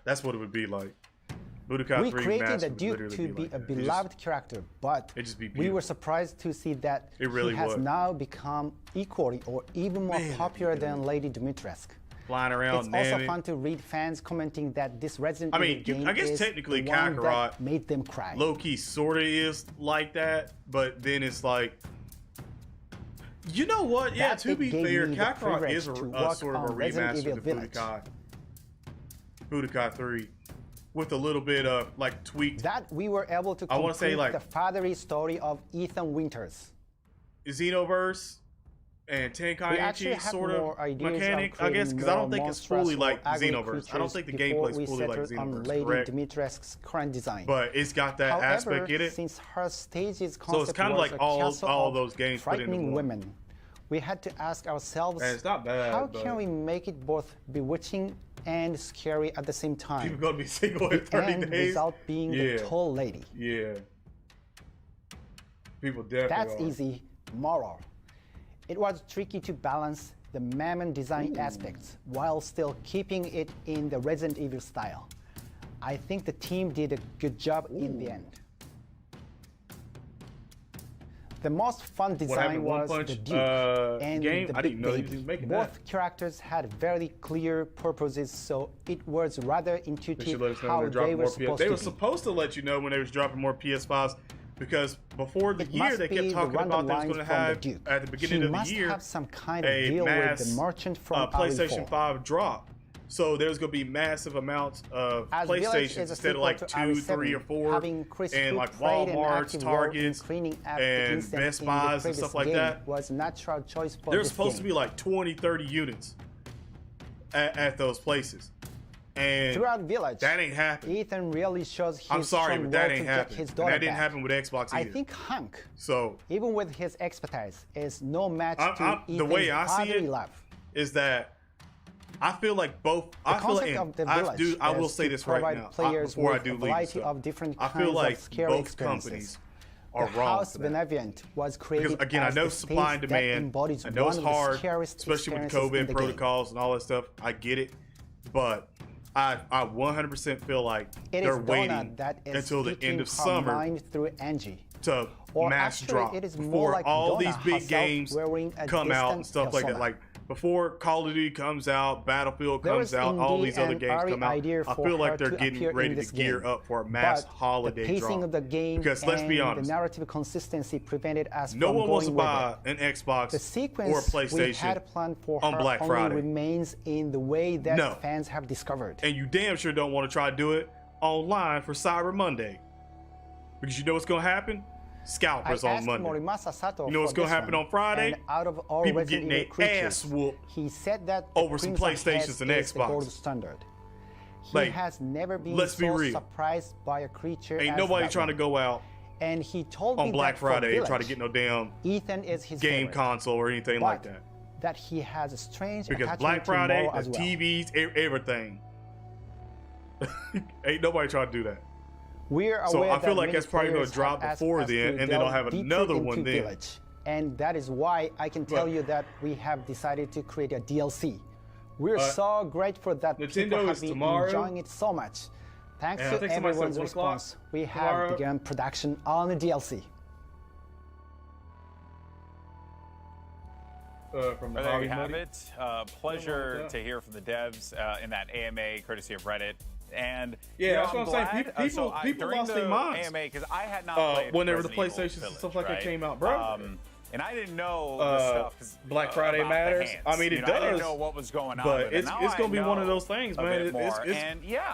That's what it would be like. Budokai 3 we created the Remastered Duke to be a beloved character, but we were surprised to see that he has now become equally or even more popular than Lady Dimitrescu. Flying around, it's also fun to read fans commenting that this Resident Evil game I guess is technically the one Kakarot that made them cry. Low-key sorta is like that, but then it's like, you know what? Yeah, to be fair, Kakarot is a sort of a remaster of Budokai 3 with a little bit of like tweaked. That we were able to complete the fatherly story of Ethan Winters. Xenoverse and Tenkaichi sort of mechanic, I guess, because I don't think it's fully like Xenoverse. I don't think the gameplay is fully like Xenoverse, Lady correct? Dimitrescu's current design. But it's got that aspect in it. Since her stage's concept so it's kind of like all those games put into one. Women, we had to ask ourselves, it's not bad, how can we make it both bewitching and scary at the same time. People gonna be single in 30 days without being the tall lady. Yeah. People definitely That's are. easy, moral. It was tricky to balance the Mammon design aspects while still keeping it in the Resident Evil style. I think the team did a good job in the end. The most fun design was the Duke and the Big Baby. Both characters had very clear purposes, so it was rather intuitive how they were supposed to be. They were supposed to let you know when they was dropping more PS5s, because before the year they kept talking about they was going to have at the beginning of the year some kind of deal with the merchant from PlayStation 5 drop. So there's going to be massive amounts of PlayStations instead of like 2, 3, or 4, and like Walmart's, Targets, and Best Buys and stuff like that. Was a natural choice for There's supposed to be like 20, 30 units at those places. And throughout Village, that ain't happening. Ethan really shows his I'm sorry, but that ain't happening. His that didn't happen with Xbox either. I think Hank, so even with his expertise, is no match to Ethan's the way I see it is that I feel like both. I will say this right now before I do leave stuff. I feel like both companies are wrong. House Benevolent was created because again, I know supply and demand. I know it's hard, especially with COVID protocols and all that stuff. I get it, but I 100% feel like they're waiting until the end of summer to mass drop before all these big games come out and stuff like that. Like before Call of Duty comes out, Battlefield comes out, all these other games come out. I feel like they're getting ready to gear up for a mass holiday drop. Of the game because let's be honest, the narrative consistency prevented us no from one wants to going buy an Xbox or a PlayStation we had planned for on Black Friday. Remains in the way that fans have discovered. And you damn sure don't want to try to do it online for Cyber Monday, because you know what's going to happen. Scalpers on Monday. You know what's going to happen on Friday? Out of all people getting their ass whooped he said that over some PlayStations and Xbox. Standard. He like, has never been let's so be real. Surprised by a creature. Ain't nobody trying to go out and he told on me Black that Friday and try to get no damn Ethan is his game favorite, console or anything like that. That he has a strange because Black Friday, the as well. TVs, everything. Ain't nobody trying to do that. So I feel like that's probably going to drop before then, and then they'll have another one then. Village. And that is why I can tell you that we have decided to create a DLC. We're so grateful that people have been enjoying it so much. Thanks to everyone's response, we have begun production on the DLC. There you have it. Pleasure to hear from the devs in that AMA, courtesy of Reddit. And that's what I'm saying. People lost their minds. AMA, because I had not played whenever the PlayStation and stuff like that came out, bro. And I didn't know the stuff. Black Friday matters. I mean, it does. I didn't know what was going on. But it's going to be one of those things, man.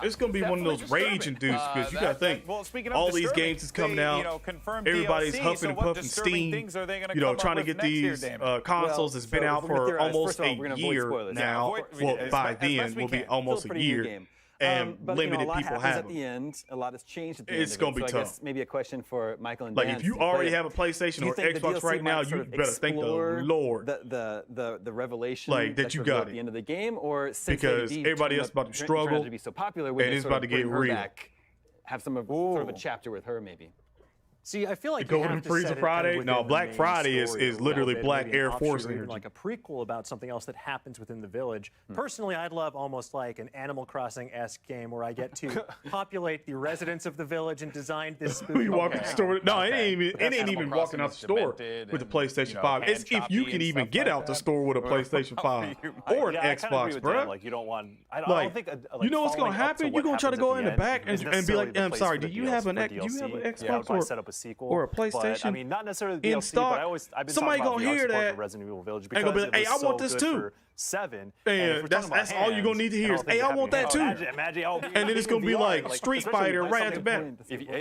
It's going to be one of those rage-induced, because you got to think, all these games is coming out. Everybody's huffing and puffing steam, trying to get these consoles. It's been out for almost a year now. Well, by then, will be almost a year. And but, limited a lot people happens have at the end. A lot has changed at the it's end. Going to be so tough. I guess maybe a question for Michael and like Dan. If you already have a PlayStation or Xbox right now, you better thank the Lord. The revelation that you got at the end of the game, or since because everybody else about to struggle to be so popular, and it's about to get real. Back, have sort of a chapter with her maybe. See, I feel like Golden Freezer Friday. No, Black Friday is literally Black Air Force energy. Like a prequel about something else that happens within the village. Personally, I'd love almost like an Animal Crossing-esque game where I get to populate the residents of the village and design this spooky. You walk in the store. No, it ain't even walking out the store with the PlayStation 5. It's if you can even get out the store with a PlayStation 5 or an Xbox, bro. Like you don't want. I don't think. You know what's gonna happen? You're gonna try to go in the back and be like, "I'm sorry. Do you have an Xbox or?" Sequel or a PlayStation. But, I mean, not necessarily the in DLC, stock. But I've been somebody talking gonna about hear that. Resident Evil Village because and gonna be like, hey, I want this too. 7. And that's all you're gonna need to hear is, hey, I want that too. And then it's gonna be like Street Fighter right at the back.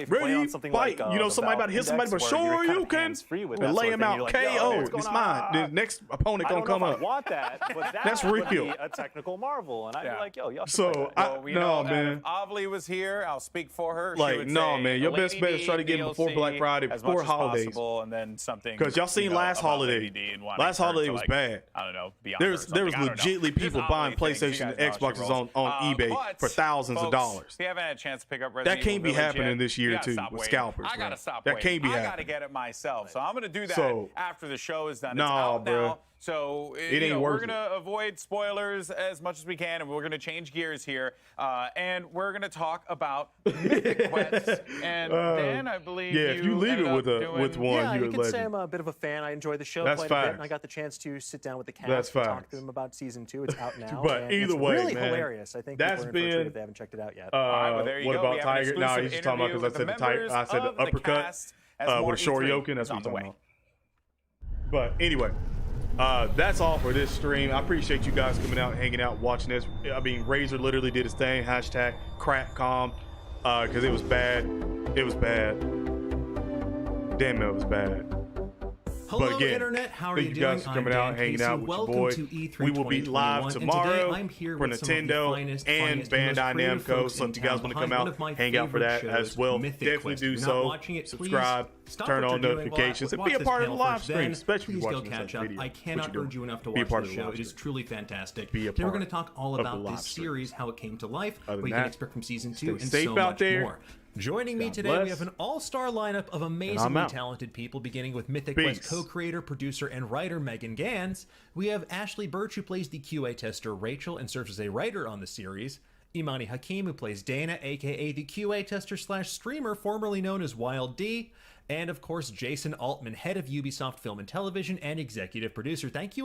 Really fight. Somebody about to hit somebody, but sure you can lay him out KO. It's mine. The next opponent gonna come up. I want that, but that's real. A technical marvel, and I'd be like, yo, y'all. So no, man. If Avli was here, I'll speak for her. Like, no, man. Your best bet is try to get him before Black Black Friday, before holidays, possible, and then something. Because y'all seen last holiday. Last holiday was bad. I don't know. There was legitimately people buying PlayStation and Xboxes on eBay for thousands of dollars. If you haven't had a chance to pick up That can't be happening this year too with scalpers. I gotta stop. That can't be happening. I gotta get it myself. So I'm gonna do that after the show is done. It's out now. So we're going to avoid spoilers as much as we can, and we're going to change gears here. And we're going to talk about Mythic Quests. And Dan, I believe if you leave it with one, yeah, you could say I'm a bit of a fan. I enjoy the show quite a bit, and I got the chance to sit down with the cast and talk to them about season 2. It's out now. But either way, really man, hilarious. I think people are in for a treat if they haven't checked it out yet. Well, there you what go. about Tiger? No, he's just talking about because I said the uppercut with a short yoking. That's what he's talking about. But anyway. That's all for this stream. I appreciate you guys coming out, hanging out, watching this. I mean, Razer literally did his thing. Hashtag Capcom, because it was bad. It was bad. Damn, it was bad. Hello, but again, Internet. How are thank you you doing? guys for coming out, hanging out with your boy. We will be live tomorrow for Nintendo and Bandai Namco. So if you guys want to come out, hang out for that as well. Definitely do so. Subscribe, turn on notifications, and be a part of the live stream, especially if you're watching this video. I cannot urge you enough to watch the show. It is truly fantastic. Today we're going to talk all about this series, how it came to life, what you can expect from season 2, and so much more. Joining me today, we have an all-star lineup of amazingly talented people, beginning with Mythic Quest co-creator, producer, and writer Megan Gans. We have Ashley Birch, who plays the QA tester Rachel and serves as a writer on the series. Imani Hakim, who plays Dana, aka the QA tester / streamer, formerly known as Wild D. And of course, Jason Altman, head of Ubisoft Film and Television and executive producer. Thank you